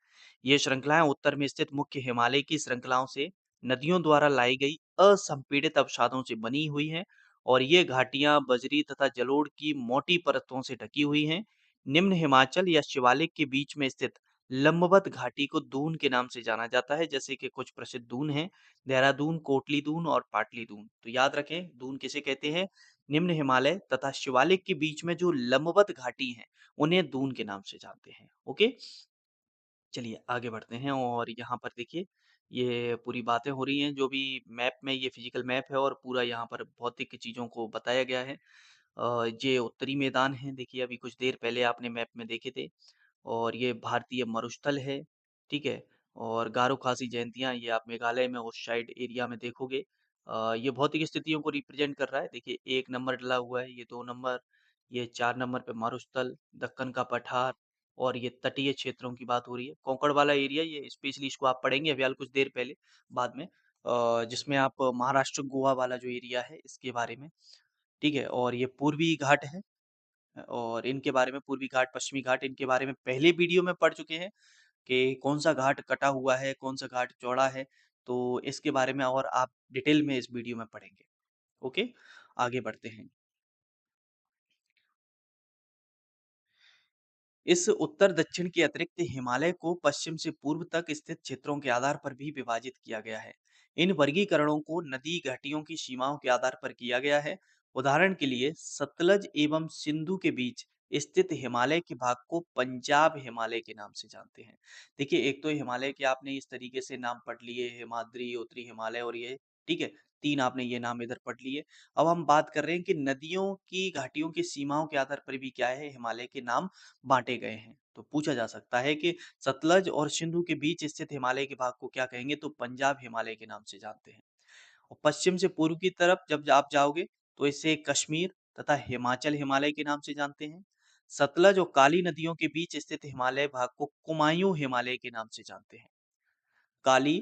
ये श्रृंखलाएं उत्तर में स्थित मुख्य हिमालय की श्रृंखलाओं से नदियों द्वारा लाई गई असंपीड़ित अवसादों से बनी हुई हैं और ये घाटियां बजरी तथा जलोढ़ की मोटी परतों से ढकी हुई हैं। निम्न हिमाचल या शिवालिक के बीच में स्थित लंबवत घाटी को दून के नाम से जाना जाता है, जैसे कि कुछ प्रसिद्ध दून हैं, देहरादून, कोटली दून और पाटली दून। तो याद रखें, दून किसे कहते हैं? निम्न हिमालय तथा शिवालिक के बीच में जो लंबवत घाटी हैं, उन्हें दून के नाम से जानते हैं। ओके? चलिए आगे बढ़ते हैं और यहाँ पर देखिए, ये पूरी बातें हो रही हैं, जो भी मैप में ये फिजिकल मैप है और पूरा यहाँ पर भौतिक चीज़ों को बताया गया है। ये उत्तरी मैदान है, देखिए अभी कुछ देर पहले आपने मैप में देखे थे। और ये भारतीय मरुस्थल है, ठीक है? और गारो खासी जयंतियाँ ये आप मेघालय में उस साइड एरिया में देखोगे। ये भौतिक स्थितियों को रिप्रेजेंट कर रहा है। देखिए 1 नंबर डला हुआ है, ये 2 नंबर, ये 4 नंबर पे मारुस्थल, दक्कन का पठार और ये तटीय क्षेत्रों की बात हो रही है। कोंकण वाला एरिया ये स्पेशली इसको आप पढ़ेंगे अभी हाल कुछ देर पहले बाद में जिसमें आप महाराष्ट्र, गोवा वाला जो एरिया है इसके बारे में, ठीक है? और ये पूर्वी घाट है। और इनके बारे में पूर्वी घाट, पश्चिमी घाट इनके बारे में पहले वीडियो में पढ़ चुके हैं कि कौन-सा घाट कटा हुआ है, कौन-सा घाट चौड़ा है, तो इसके बारे में और आप डिटेल में इस वीडियो में पढ़ेंगे। ओके, आगे बढ़ते हैं। इस उत्तर-दक्षिण के अतिरिक्त हिमालय को पश्चिम से पूर्व तक स्थित क्षेत्रों के आधार पर भी विभाजित किया गया है। इन वर्गीकरणों को नदी घाटियों की सीमाओं के आधार पर किया गया है। उदाहरण के लिए सतलज एवं सिंधु के बीच स्थित हिमालय के भाग को पंजाब हिमालय के नाम से जानते हैं। देखिए, एक तो हिमालय के आपने इस तरीके से नाम पढ़ लिए, हिमाद्री, उत्तरी हिमालय और ये, ठीक है? 3 आपने ये नाम इधर पढ़ लिए। अब हम बात कर रहे हैं कि नदियों की घाटियों की सीमाओं के आधार पर भी क्या है, हिमालय के नाम बाँटे गए हैं। तो पूछा जा सकता है कि सतलज और सिंधु के बीच स्थित हिमालय के भाग को क्या कहेंगे? तो पंजाब हिमालय के नाम से जानते हैं। और पश्चिम से पूर्व की तरफ जब आप जाओगे तो इसे कश्मीर तथा हिमाचल हिमालय के नाम से जानते हैं। सतलज और काली नदियों के बीच स्थित हिमालय भाग को कुमायूं हिमालय के नाम से जानते हैं। काली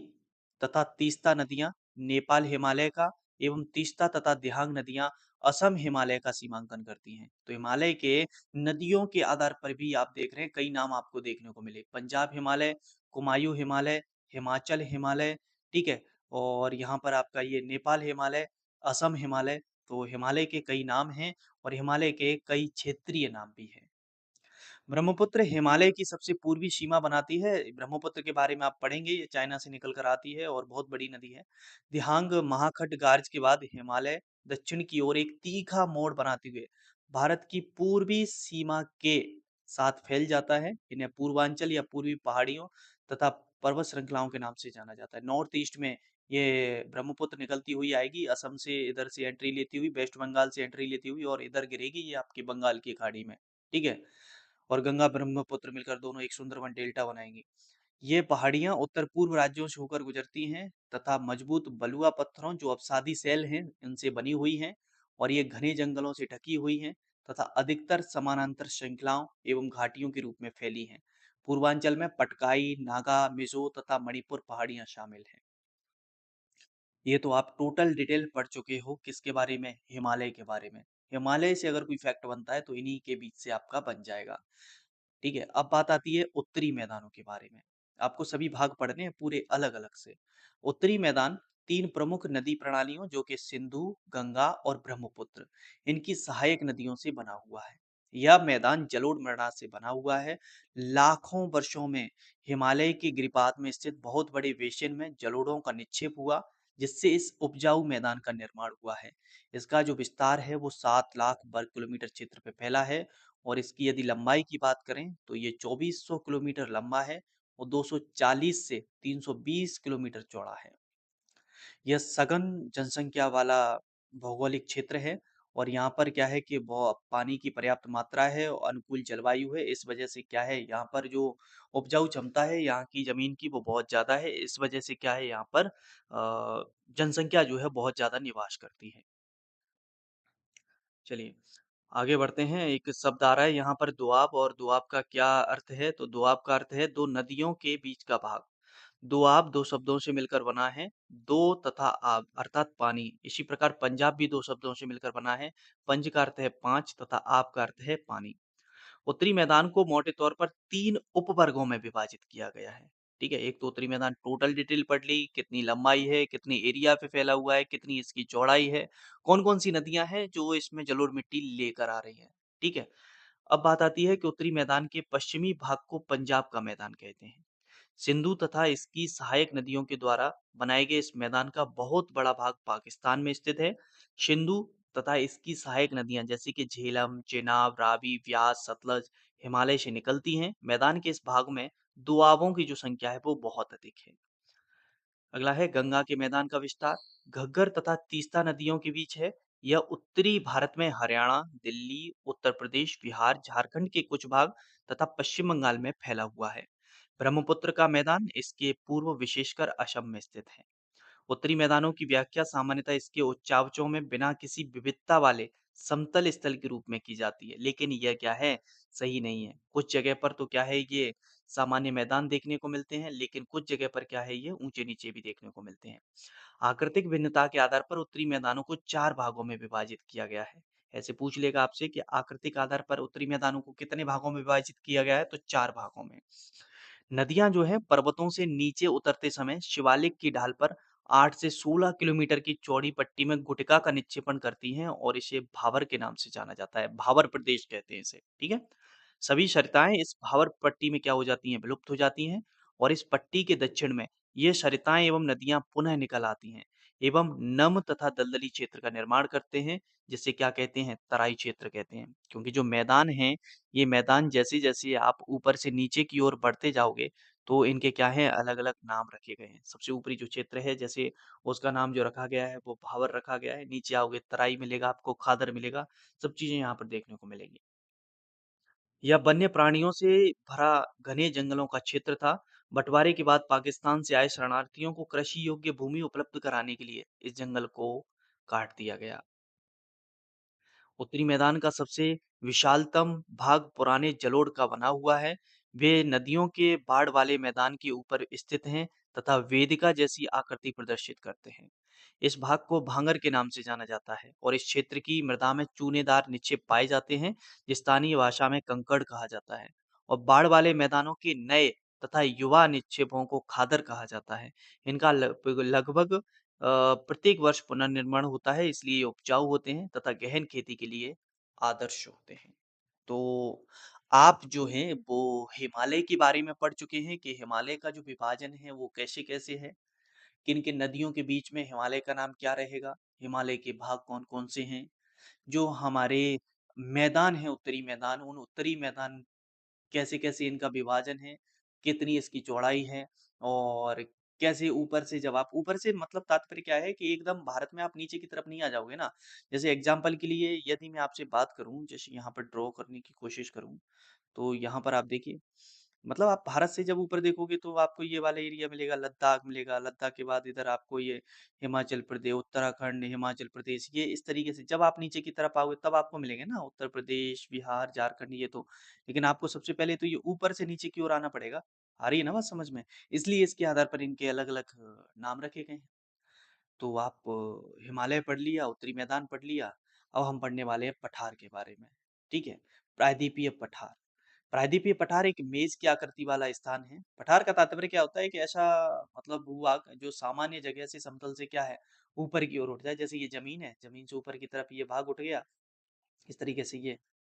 तथा तीस्ता नदियाँ नेपाल हिमालय का एवं तीस्ता तथा दिहांग नदियाँ असम हिमालय का सीमांकन करती हैं। तो हिमालय के नदियों के आधार पर भी आप देख रहे हैं कई नाम आपको देखने को मिले। पंजाब हिमालय, कुमायूं हिमालय, हिमाचल हिमालय, ठीक है? और यहाँ पर आपका ये नेपाल हिमालय, असम हिमालय, तो हिमालय के कई नाम हैं और हिमालय के कई क्षेत्रीय नाम भी हैं। ब्रह्मपुत्र हिमालय की सबसे पूर्वी सीमा बनाती है। ब्रह्मपुत्र के बारे में आप पढ़ेंगे, ये चाइना से निकल कर आती है और बहुत बड़ी नदी है। दिहांग महाखड्गार्ज के बाद हिमालय दक्षिण की ओर एक तीखा मोड़ बनाते हुए भारत की पूर्वी सीमा के साथ फैल जाता है। इन्हें पूर्वांचल या पूर्वी पहाड़ियों तथा पर्वत श्रृंखलाओं के नाम से जाना जाता है। नॉर्थ ईस्ट में ये ब्रह्मपुत्र निकलती हुई आएगी, असम से इधर से एंट्री लेती हुई, वेस्ट बंगाल से एंट्री लेती हुई और इधर गिरेगी ये आपकी बंगाल की खाड़ी में। ठीक है? और गंगा ब्रह्मपुत्र मिलकर दोनों एक सुंदरवन डेल्टा बनाएंगी। ये पहाड़ियां उत्तर पूर्व राज्यों से होकर गुजरती हैं तथा मजबूत बलुआ पत्थरों जो अपसादी शैल हैं इनसे बनी हुई हैं और ये घने जंगलों से ढकी हुई हैं तथा अधिकतर समानांतर श्रृंखलाओं एवं घाटियों के रूप में फैली हैं। पूर्वांचल में पटकाई, नागा, मिजो तथा मणिपुर पहाड़ियां शामिल हैं। ये तो आप टोटल डिटेल पढ़ चुके हो किसके बारे में? हिमालय के बारे में। हिमालय से अगर कोई फैक्ट बनता है तो इन्हीं के बीच से आपका बन जाएगा। ठीक है, अब बात आती है उत्तरी मैदानों के बारे में। आपको सभी भाग पढ़ने हैं पूरे अलग-अलग से। उत्तरी मैदान 3 प्रमुख नदी प्रणालियों जो कि सिंधु, गंगा और ब्रह्मपुत्र, इनकी सहायक नदियों से बना हुआ है। यह मैदान जलोढ़ मृदा से बना हुआ है। लाखों वर्षों में हिमालय की गिरिपात में स्थित बहुत बड़े बेसिन में जलोढ़ों का निक्षेप हुआ, जिससे इस उपजाऊ मैदान का निर्माण हुआ है। इसका जो विस्तार है वो 7 लाख वर्ग किलोमीटर क्षेत्र पे फैला है और इसकी यदि लंबाई की बात करें तो ये 2400 किलोमीटर लंबा है और 240 से 320 किलोमीटर चौड़ा है। यह सघन जनसंख्या वाला भौगोलिक क्षेत्र है और यहाँ पर क्या है कि पानी की पर्याप्त मात्रा है और अनुकूल जलवायु है। इस वजह से क्या है यहाँ पर जो उपजाऊ क्षमता है यहाँ की जमीन की वो बहुत ज़्यादा है। इस वजह से क्या है यहाँ पर जनसंख्या जो है बहुत ज़्यादा निवास करती है। चलिए आगे बढ़ते हैं। एक शब्द आ रहा है यहाँ पर दोआब और दोआब का क्या अर्थ है? तो दोआब का अर्थ है दो नदियों के बीच का भाग। दोआब दो शब्दों से मिलकर बना है, दो तथा आब अर्थात पानी। इसी प्रकार पंजाब भी दो शब्दों से मिलकर बना है। पंज का अर्थ है 5 तथा आब का अर्थ है पानी। उत्तरी मैदान को मोटे तौर पर 3 उपवर्गों में विभाजित किया गया है। ठीक है, एक तो उत्तरी मैदान टोटल डिटेल पढ़ ली, कितनी लंबाई है, कितनी एरिया पे फैला हुआ है, कितनी इसकी चौड़ाई है, कौन-कौन सी नदियां हैं जो इसमें जलोढ़ मिट्टी लेकर आ रही हैं। ठीक है, अब बात आती है कि उत्तरी मैदान के पश्चिमी भाग को पंजाब का मैदान कहते हैं। सिंधु तथा इसकी सहायक नदियों के द्वारा बनाए गए इस मैदान का बहुत बड़ा भाग पाकिस्तान में स्थित है। सिंधु तथा इसकी सहायक नदियां जैसे कि झेलम, चेनाब, रावी, व्यास, सतलज हिमालय से निकलती हैं। मैदान के इस भाग में दोआबों की जो संख्या है वो बहुत अधिक है। अगला है गंगा के मैदान का विस्तार। घग्गर तथा तीस्ता नदियों के बीच है। यह उत्तरी भारत में हरियाणा, दिल्ली, उत्तर प्रदेश, बिहार, झारखंड के कुछ भाग तथा पश्चिम बंगाल में फैला हुआ है। ब्रह्मपुत्र का मैदान इसके पूर्व विशेषकर असम में स्थित है। उत्तरी मैदानों की व्याख्या सामान्यतः इसके उच्चावचों में बिना किसी विविधता वाले समतल स्थल के रूप में की जाती है, लेकिन यह क्या है, सही नहीं है। कुछ जगह पर तो क्या है ये सामान्य मैदान देखने को मिलते हैं, लेकिन कुछ जगह पर क्या है ये ऊंचे नीचे भी देखने को मिलते हैं। आकृतिक भिन्नता के आधार पर उत्तरी मैदानों को 4 भागों में विभाजित किया गया है। ऐसे पूछ लेगा आपसे कि आकृतिक आधार पर उत्तरी मैदानों को कितने भागों में विभाजित किया गया है, तो 4 भागों में। नदियां जो है पर्वतों से नीचे उतरते समय शिवालिक की ढाल पर 8 से 16 किलोमीटर की चौड़ी पट्टी में गुटका का निक्षेपण करती हैं और इसे भावर के नाम से जाना जाता है। भावर प्रदेश कहते हैं इसे, ठीक है? सभी सरिताएं इस भावर पट्टी में क्या हो जाती हैं, विलुप्त हो जाती हैं और इस पट्टी के दक्षिण में ये सरिताएं एवं नदियां पुनः निकल आती हैं एवं नम तथा दलदली क्षेत्र का निर्माण करते हैं, जिसे क्या कहते हैं, तराई क्षेत्र कहते हैं। क्योंकि जो मैदान है, ये मैदान जैसे-जैसे आप ऊपर से नीचे की ओर बढ़ते जाओगे, तो इनके क्या हैं अलग-अलग नाम रखे गए हैं। सबसे ऊपरी जो क्षेत्र है जैसे उसका नाम जो रखा गया है वो भावर रखा गया है। नीचे आओगे तराई मिलेगा आपको, खादर मिलेगा, सब चीज़ें यहाँ पर देखने को मिलेंगी। यह वन्य प्राणियों से भरा घने जंगलों का क्षेत्र था। बंटवारे के बाद पाकिस्तान से आए शरणार्थियों को कृषि योग्य भूमि उपलब्ध कराने के लिए इस जंगल को काट दिया गया। उत्तरी मैदान का सबसे विशालतम भाग पुराने जलोढ़ का बना हुआ है। वे नदियों के बाढ़ वाले मैदान के ऊपर स्थित हैं तथा वेदिका जैसी आकृति प्रदर्शित करते हैं। इस भाग को भांगर के नाम से जाना जाता है और इस क्षेत्र की मृदा में चूनेदार निक्षेप पाए जाते हैं, जिसे स्थानीय भाषा में कंकड़ कहा जाता है। और बाढ़ वाले मैदानों के नए तथा युवा निक्षेपों को खादर कहा जाता है। इनका लगभग प्रत्येक वर्ष पुनर्निर्माण होता है, इसलिए ये उपजाऊ होते हैं तथा गहन खेती के लिए आदर्श होते हैं। तो आप जो हैं वो हिमालय के बारे में पढ़ चुके हैं कि हिमालय का जो विभाजन है वो कैसे-कैसे है? किन-किन नदियों के बीच में हिमालय का नाम क्या रहेगा? हिमालय के भाग कौन-कौन से हैं? जो हमारे मैदान हैं, उत्तरी मैदान, उन उत्तरी मैदान कैसे-कैसे इनका विभाजन है? कितनी इसकी चौड़ाई है? और कैसे ऊपर से जब आप ऊपर से मतलब तात्पर्य क्या है कि एकदम भारत में आप नीचे की तरफ नहीं आ जाओगे ना। जैसे एग्ज़ाम्पल के लिए यदि मैं आपसे बात करूँ, जैसे यहाँ पर ड्रॉ करने की कोशिश करूँ, तो यहाँ पर आप देखिए, मतलब आप भारत से जब ऊपर देखोगे तो आपको ये वाला एरिया मिलेगा, लद्दाख मिलेगा, लद्दाख के बाद इधर आपको ये हिमाचल प्रदेश, उत्तराखंड, हिमाचल प्रदेश, ये इस तरीके से जब आप नीचे की तरफ आओगे तब आपको मिलेंगे ना उत्तर प्रदेश, बिहार, झारखंड ये तो। लेकिन आपको सबसे पहले तो ये ऊपर से नीचे की ओर आना पड़ेगा। आ रही है ना बात समझ में? इसलिए इसके आधार पर इनके अलग-अलग नाम रखे गए हैं। तो आप हिमालय पढ़ लिया, उत्तरी मैदान पढ़ लिया, अब हम पढ़ने वाले हैं पठार के बारे में, ठीक है? प्रायद्वीपीय पठार। प्रायद्वीपीय पठार एक मेज़ की आकृति वाला स्थान है। पठार का तात्पर्य क्या होता है कि ऐसा मतलब भू-भाग जो सामान्य जगह से समतल से क्या है, ऊपर की ओर उठ जाए। जैसे ये ज़मीन है, ज़मीन से ऊपर की तरफ ये भाग उठ गया, इस तरीके से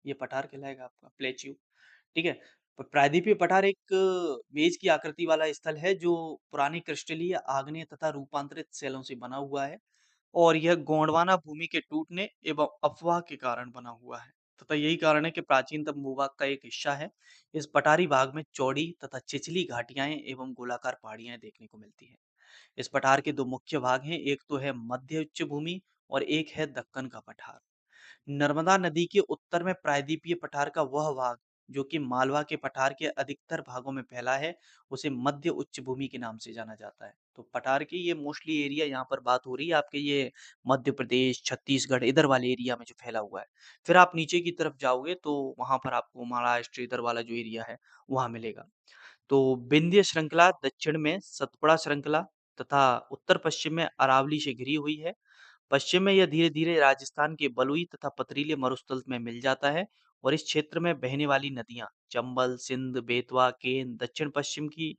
ये पठार कहलाएगा आपका, प्लेट्यू, ठीक है? प्रायद्वीपीय पठार एक मेज़ की आकृति वाला स्थल है जो पुरानी क्रिस्टलीय, आग्नेय तथा रूपांतरित शैलों से बना हुआ है। और यह गोंडवाना भूमि के टूटने एवं अफ़वाह के कारण बना हुआ है तथा यही कारण है कि प्राचीनतम भूभाग का एक हिस्सा है। इस पठारी भाग में चौड़ी तथा छिछली घाटियां एवं गोलाकार पहाड़ियां देखने को मिलती हैं। इस पठार के दो मुख्य भाग हैं, एक तो है मध्य उच्च भूमि और एक है दक्कन का पठार। नर्मदा नदी के उत्तर में प्रायद्वीपीय पठार का वह भाग जो कि मालवा के पठार के अधिकतर भागों में फैला है, उसे मध्य उच्च भूमि के नाम से जाना जाता है। तो पठार की ये मोस्टली एरिया यहाँ पर बात हो रही है आपके ये मध्य प्रदेश, छत्तीसगढ़ इधर वाले एरिया में जो फैला हुआ है। फिर आप नीचे की तरफ जाओगे तो वहाँ पर आपको महाराष्ट्र इधर वाला जो एरिया है, वहाँ मिलेगा। तो विंध्य श्रृंखला दक्षिण में सतपुड़ा श्रृंखला तथा उत्तर-पश्चिम में अरावली से घिरी हुई है। पश्चिम में यह धीरे-धीरे राजस्थान के बलुई तथा पथरीले मरुस्थल में मिल जाता है और इस क्षेत्र में बहने वाली नदियां चंबल, सिंध, बेतवा, केन दक्षिण-पश्चिम की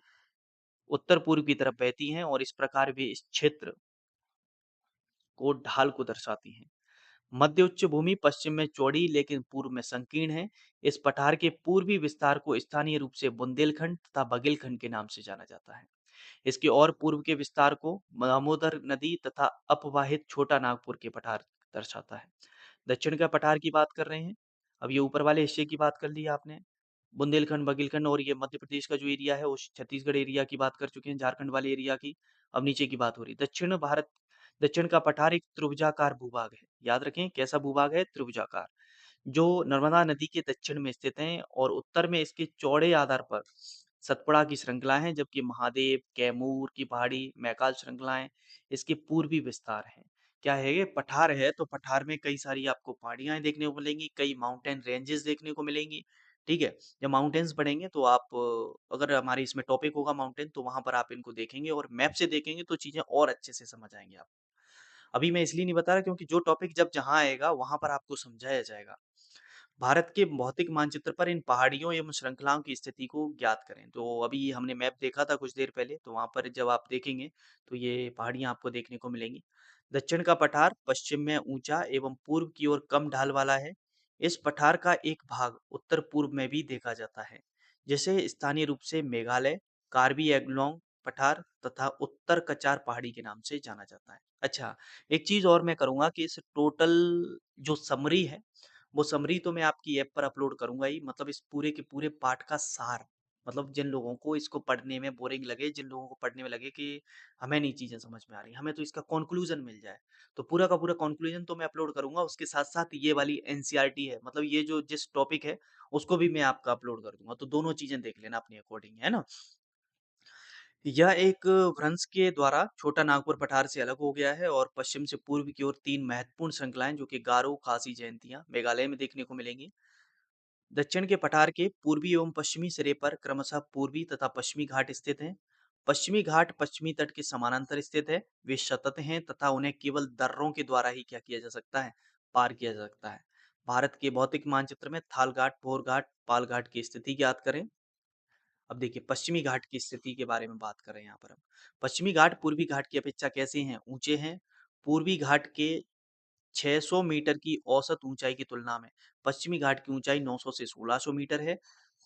उत्तर-पूर्व की तरफ बहती हैं और इस प्रकार वे इस क्षेत्र को ढाल को दर्शाती हैं। मध्य उच्च भूमि पश्चिम में चौड़ी लेकिन पूर्व में संकीर्ण है। इस पठार के पूर्वी विस्तार को स्थानीय रूप से बुंदेलखंड तथा बघेलखंड के नाम से जाना जाता है। इसके और पूर्व के विस्तार को दामोदर नदी तथा अपवाहित छोटा नागपुर के पठार दर्शाता है। दक्षिण का पठार की बात कर रहे हैं। अब ये ऊपर वाले हिस्से की बात कर ली आपने। बुंदेलखंड, बघेलखंड और ये मध्य प्रदेश का जो एरिया है, उस छत्तीसगढ़ एरिया की बात कर चुके हैं, झारखंड वाले एरिया की। अब नीचे की बात हो रही है। दक्षिण का पठार एक त्रिभुजाकार भूभाग है। याद रखें कैसा भूभाग है? त्रिभुजाकार। जो नर्मदा नदी के दक्षिण में स्थित हैं और उत्तर में इसके चौड़े आधार पर सतपुड़ा की श्रृंखला है, जबकि महादेव, कैमूर की पहाड़ी, मैकाल श्रृंखलाएं इसके पूर्वी विस्तार हैं। क्या है ये? पठार है, तो पठार में कई सारी आपको पहाड़ियाँ देखने को मिलेंगी, कई माउंटेन रेंजेस देखने को मिलेंगी, ठीक है? जब माउंटेन्स पढ़ेंगे तो आप अगर हमारे इसमें टॉपिक होगा माउंटेन तो वहाँ पर आप इनको देखेंगे और मैप से देखेंगे तो चीज़ें और अच्छे से समझ आएँगी आपको। अभी मैं इसलिए नहीं बता रहा क्योंकि जो टॉपिक जब जहाँ आएगा वहाँ पर आपको समझाया जाएगा। भारत के भौतिक मानचित्र पर इन पहाड़ियों एवं श्रृंखलाओं की स्थिति को ज्ञात करें। तो अभी हमने मैप देखा था कुछ देर पहले, तो वहाँ पर जब आप देखेंगे तो ये पहाड़ियाँ आपको देखने को मिलेंगी। दक्षिण का पठार पश्चिम में ऊंचा एवं पूर्व की ओर कम ढाल वाला है। इस पठार का एक भाग उत्तर पूर्व में भी देखा जाता है, जिसे स्थानीय रूप से मेघालय, कार्बी एंगलोंग पठार तथा उत्तर कचार पहाड़ी के नाम से जाना जाता है। अच्छा, एक चीज और मैं करूंगा कि इस टोटल जो समरी है वो समरी तो मैं आपकी ऐप पर अपलोड करूँगा ही, मतलब इस पूरे के पूरे पाठ का सार, मतलब जिन लोगों को इसको पढ़ने में बोरिंग लगे, जिन लोगों को पढ़ने में लगे कि हमें नहीं चीज़ें समझ में आ रही, हमें तो इसका कॉन्क्लूज़न मिल जाए, तो पूरा का पूरा कॉन्क्लूज़न तो मैं अपलोड करूँगा, उसके साथ-साथ ये वाली एनसीईआरटी है, मतलब ये जो जिस टॉपिक है, उसको भी मैं आपका अपलोड कर दूँगा, तो दोनों चीज़ें देख लेना अपने अकॉर्डिंग, है ना? यह एक भ्रंश के द्वारा छोटा नागपुर पठार से अलग हो गया है और पश्चिम से पूर्व की ओर 3 महत्वपूर्ण श्रृंखलाएँ जो कि गारो, खासी, जयंतिया मेघालय में देखने को मिलेंगी। दक्षिण के पठार के पूर्वी एवं पश्चिमी सिरे पर क्रमशः पूर्वी तथा पश्चिमी घाट स्थित हैं। पश्चिमी घाट पश्चिमी तट के समानांतर स्थित है। वे सतत हैं तथा उन्हें केवल दर्रों के द्वारा ही क्या किया जा सकता है? पार किया जा सकता है। भारत के भौतिक मानचित्र में थाल घाट, भोर घाट, पाल घाट की स्थिति ज्ञात करें। अब देखिए पश्चिमी घाट की स्थिति के बारे में बात कर रहे हैं यहाँ पर हम। पश्चिमी घाट पूर्वी घाट की अपेक्षा कैसे हैं? ऊँचे हैं। पूर्वी घाट के 600 मीटर की औसत ऊँचाई की तुलना में पश्चिमी घाट की ऊँचाई 900 से 1600 मीटर है।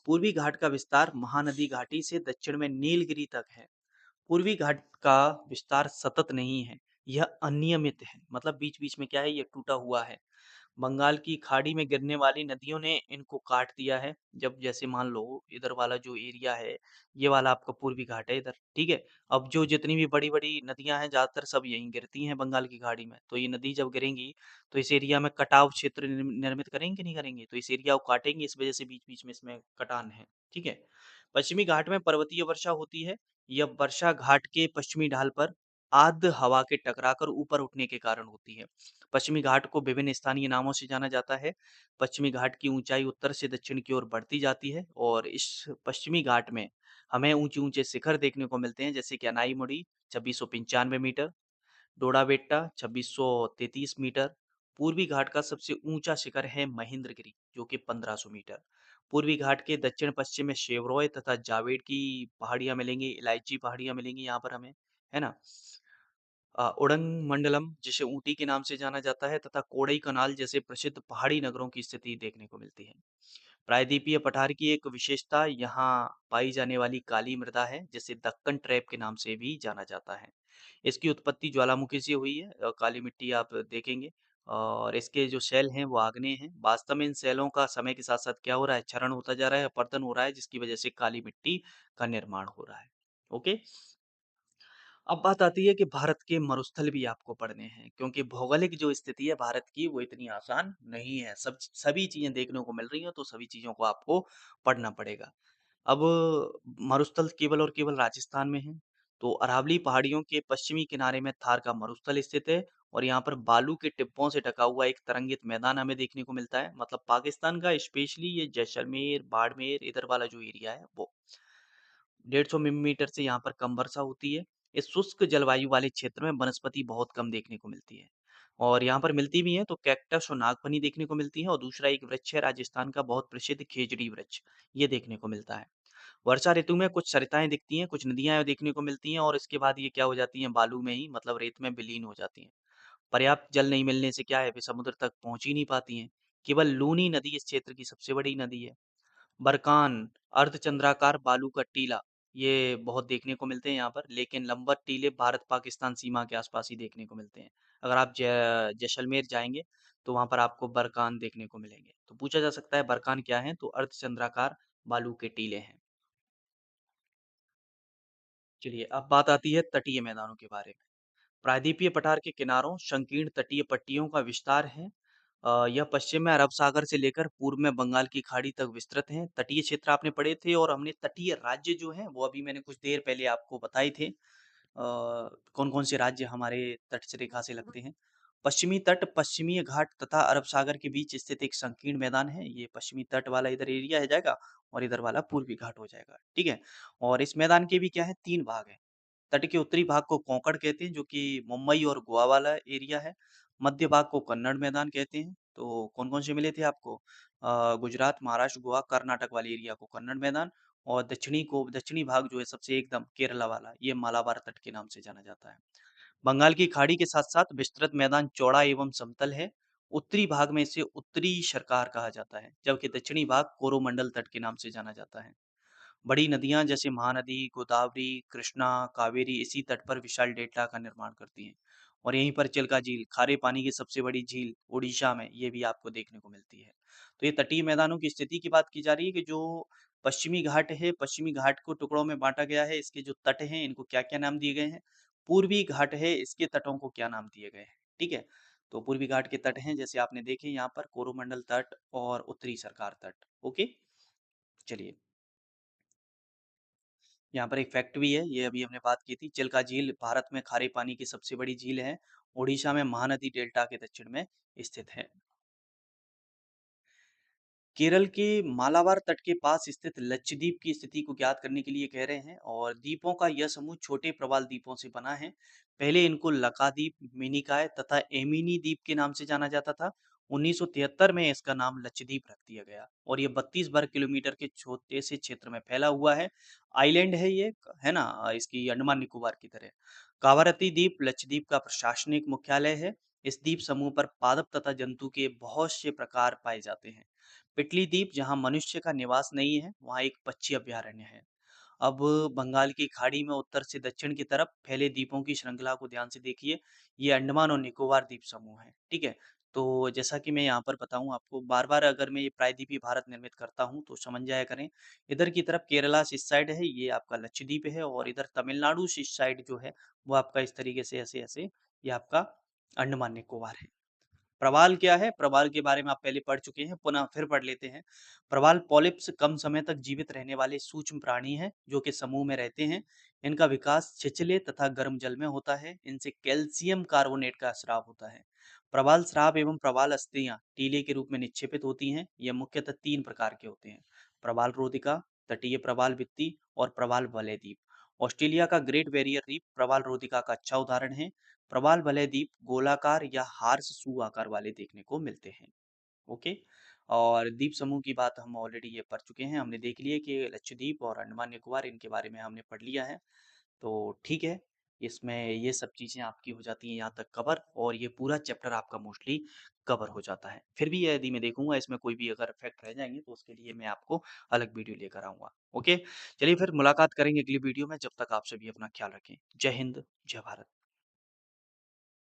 पूर्वी घाट का विस्तार महानदी घाटी से दक्षिण में नीलगिरी तक है। पूर्वी घाट का विस्तार सतत नहीं है, यह अनियमित है। मतलब बीच-बीच में क्या है, ये टूटा हुआ है। बंगाल की खाड़ी में गिरने वाली नदियों ने इनको काट दिया है। जब जैसे मान लो इधर वाला जो एरिया है, ये वाला आपका पूर्वी घाट है इधर, ठीक है? अब जो जितनी भी बड़ी-बड़ी नदियाँ हैं ज़्यादातर सब यहीं गिरती हैं बंगाल की खाड़ी में। तो ये नदी जब गिरेंगी, तो इस एरिया में कटाव क्षेत्र निर्मित करेंगी कि नहीं करेंगी? तो इस एरिया को काटेंगी, इस वजह से बीच-बीच में इसमें कटान है, ठीक है? पश्चिमी घाट में पर्वतीय वर्षा होती है। यह वर्षा घाट के पश्चिमी ढाल पर आर्द्र हवा के टकराकर ऊपर उठने के कारण होती है। पश्चिमी घाट को विभिन्न स्थानीय नामों से जाना जाता है। पश्चिमी घाट की ऊंचाई उत्तर से दक्षिण की ओर बढ़ती जाती है और इस पश्चिमी घाट में हमें ऊंचे-ऊंचे शिखर देखने को मिलते हैं जैसे कि अनाईमुड़ी 2695 मीटर, डोडा बेट्टा 2633 मीटर। पूर्वी घाट का सबसे ऊंचा शिखर है महेंद्रगिरी जो कि 1500 मीटर। पूर्वी घाट के दक्षिण पश्चिम में शेवरॉय तथा जावेद की पहाड़ियां मिलेंगी, इलायची पहाड़ियां मिलेंगी यहाँ पर हमें, है ना? उड़ंग मंडलम जिसे ऊटी के नाम से जाना जाता है तथा कोडई कनाल जैसे प्रसिद्ध पहाड़ी नगरों की स्थिति देखने को मिलती है। प्रायद्वीपीय पठार की एक विशेषता यहाँ पाई जाने वाली काली मृदा है जिसे दक्कन ट्रैप के नाम से भी जाना जाता है। इसकी उत्पत्ति ज्वालामुखी से हुई है। काली मिट्टी आप देखेंगे और इसके जो शैल हैं वो आग्नेय हैं। वास्तव में इन शैलों का समय के साथ साथ क्या हो रहा है, क्षरण होता जा रहा है, अपरदन हो रहा है जिसकी वजह से काली मिट्टी का निर्माण हो रहा है। ओके। अब बात आती है कि भारत के मरुस्थल भी आपको पढ़ने हैं क्योंकि भौगोलिक जो स्थिति है भारत की वो इतनी आसान नहीं है। सब सभी चीजें देखने को मिल रही हैं तो सभी चीजों को आपको पढ़ना पड़ेगा। अब मरुस्थल केवल और केवल राजस्थान में है। तो अरावली पहाड़ियों के पश्चिमी किनारे में थार का मरुस्थल स्थित है और यहाँ पर बालू के टिब्बों से ढका हुआ एक तरंगित मैदान हमें देखने को मिलता है। मतलब पाकिस्तान का स्पेशली ये जैसलमेर, बाड़मेर इधर वाला जो एरिया है वो 150 मिलीमीटर से यहाँ पर कम वर्षा होती है। इस शुष्क जलवायु वाले क्षेत्र में वनस्पति बहुत कम देखने को मिलती है और यहाँ पर मिलती भी हैं तो कैक्टस और नागफनी देखने को मिलती है और दूसरा एक वृक्ष है राजस्थान का बहुत प्रसिद्ध खेजड़ी वृक्ष, ये देखने को मिलता है। वर्षा ऋतु में कुछ सरिताएं दिखती हैं, कुछ नदियां देखने को मिलती हैं और इसके बाद ये क्या हो जाती हैं, बालू में ही मतलब रेत में विलीन हो जाती हैं। पर्याप्त जल नहीं मिलने से क्या है, वे समुद्र तक पहुंच ही नहीं पाती हैं। केवल लूनी नदी इस क्षेत्र की सबसे बड़ी नदी है। बरकान, अर्धचंद्राकार बालू का टीला, ये बहुत देखने को मिलते हैं यहाँ पर, लेकिन लंबवत टीले भारत-पाकिस्तान सीमा के आसपास ही देखने को मिलते हैं। अगर आप जैसलमेर जाएँगे, तो वहाँ पर आपको बरकान देखने को मिलेंगे। तो पूछा जा सकता है बरकान क्या है? तो अर्धचंद्राकार बालू के टीले हैं। चलिए, अब बात आती है तटीय मैदानों के बारे में। प्रायद्वीपीय पठार के किनारों संकीर्ण तटीय पट्टियों का विस्तार है। यह पश्चिम में अरब सागर से लेकर पूर्व में बंगाल की खाड़ी तक विस्तृत हैं। तटीय क्षेत्र आपने पढ़े थे और हमने तटीय राज्य जो हैं वो अभी मैंने कुछ देर पहले आपको बताए थे। कौन-कौन से राज्य हमारे तट रेखा से लगते हैं। पश्चिमी तट पश्चिमी घाट तथा अरब सागर के बीच स्थित एक संकीर्ण मैदान है। ये पश्चिमी तट वाला इधर एरिया है जाएगा और इधर वाला पूर्वी घाट हो जाएगा। ठीक है? और इस मैदान के भी क्या है, 3 भाग हैं। तट के उत्तरी भाग को कोंकण कहते हैं जो कि मुंबई और गोवा वाला एरिया है। मध्य भाग को कन्नड़ मैदान कहते हैं। तो कौन-कौन से मिले थे आपको? गुजरात, महाराष्ट्र, गोवा, कर्नाटक वाले एरिया को कन्नड़ मैदान और दक्षिणी भाग जो है सबसे एकदम केरला वाला, ये मालाबार तट के नाम से जाना जाता है। बंगाल की खाड़ी के साथ-साथ विस्तृत मैदान चौड़ा एवं समतल है। उत्तरी भाग में इसे उत्तरी सरकार कहा जाता है, जबकि दक्षिणी भाग कोरोमंडल तट के नाम से जाना जाता है। बड़ी नदियाँ जैसे महानदी, गोदावरी, कृष्णा, कावेरी इसी तट पर विशाल डेल्टा का निर्माण करती हैं। और यहीं पर चिल्का झील, खारे पानी की सबसे बड़ी झील ओडिशा में, ये भी आपको देखने को मिलती है। तो ये तटीय मैदानों की स्थिति की बात की जा रही है कि जो पश्चिमी घाट है, पश्चिमी घाट को टुकड़ों में बाँटा गया है। इसके जो तट हैं, इनको क्या-क्या नाम दिए गए हैं? पूर्वी घाट है, इसके तटों को क्या नाम दिए गए हैं? ठीक है? तो पूर्वी घाट के तट हैं, जैसे आपने देखे यहाँ पर कोरोमंडल तट और उत्तरी सरकार तट। ओके? चलिए। यहाँ पर एक फैक्ट भी है, ये अभी हमने बात की थी, चिल्का झील भारत में खारे पानी की सबसे बड़ी झील है, ओडिशा में महानदी डेल्टा के दक्षिण में स्थित है। केरल के मालाबार तट के पास स्थित लक्षद्वीप की स्थिति को ज्ञात करने के लिए कह रहे हैं और द्वीपों का यह समूह छोटे प्रवाल द्वीपों से बना है। पहले इनको लकाद्वीप, मिनिकॉय तथा एमिनी द्वीप के नाम से जाना जाता था 1973 में इसका नाम लक्षद्वीप रख दिया गया और ये 32 वर्ग किलोमीटर के छोटे से क्षेत्र में फैला हुआ है। आइलैंड है ये, है ना? इसकी अंडमान निकोबार की तरह। कावारती द्वीप लक्षद्वीप का प्रशासनिक मुख्यालय है। इस द्वीप समूह पर पादप तथा जंतु के बहुत से प्रकार पाए जाते हैं। पिटली द्वीप जहाँ मनुष्य का निवास नहीं है, वहाँ एक पक्षी अभयारण्य है। अब बंगाल की खाड़ी में उत्तर से दक्षिण की तरफ फैले द्वीपों की श्रृंखला को ध्यान से देखिए। ये अंडमान और निकोबार द्वीप समूह है, ठीक है? तो जैसा कि मैं यहाँ पर बताऊँ आपको, बार-बार अगर मैं ये प्रायद्वीपीय भारत निर्मित करता हूँ, तो समझ जाया करें। इधर की तरफ केरला से इस साइड है, ये आपका लक्षद्वीप है और इधर तमिलनाडु से इस साइड जो है, वो आपका इस तरीके से ऐसे-ऐसे ये आपका अंडमान निकोबार है। प्रवाल क्या है? प्रवाल के बारे में आप पहले पढ़ चुके हैं, पुनः फिर पढ़ लेते हैं। प्रवाल पॉलिप्स कम समय तक जीवित रहने वाले सूक्ष्म प्राणी हैं, जो कि समूह में रहते हैं। इनका विकास छिछले तथा गर्म जल में होता है। इनसे कैल्शियम कार्बोनेट का स्राव होता है। प्रवाल स्राव एवं प्रवाल अस्थियाँ टीले के रूप में निक्षेपित होती हैं। ये मुख्यतः 3 प्रकार के होते हैं। प्रवाल रोधिका, तटीय प्रवाल भित्ति और प्रवाल वलय द्वीप। ऑस्ट्रेलिया का ग्रेट बैरियर रीफ प्रवाल रोधिका का अच्छा उदाहरण है। प्रवाल वलय द्वीप गोलाकार या हार्स शू आकार वाले देखने को मिलते हैं। ओके। और द्वीप समूह की बात हम ऑलरेडी ये पढ़ चुके हैं, हमने देख लिया कि लक्षद्वीप और अंडमान निकोबार इनके बारे में हमने पढ़ लिया है। तो ठीक है, इसमें ये सब चीज़ें आपकी हो जाती हैं यहाँ तक कवर और ये पूरा चैप्टर आपका मोस्टली कवर हो जाता है। फिर भी यदि मैं देखूँगा इसमें कोई भी अगर फैक्ट रह जाएँगे तो उसके लिए मैं आपको अलग वीडियो लेकर आऊँगा। ओके, चलिए फिर मुलाकात करेंगे अगली वीडियो में, जब तक आप सभी अपना ख्याल रखें। जय हिंद, जय भारत।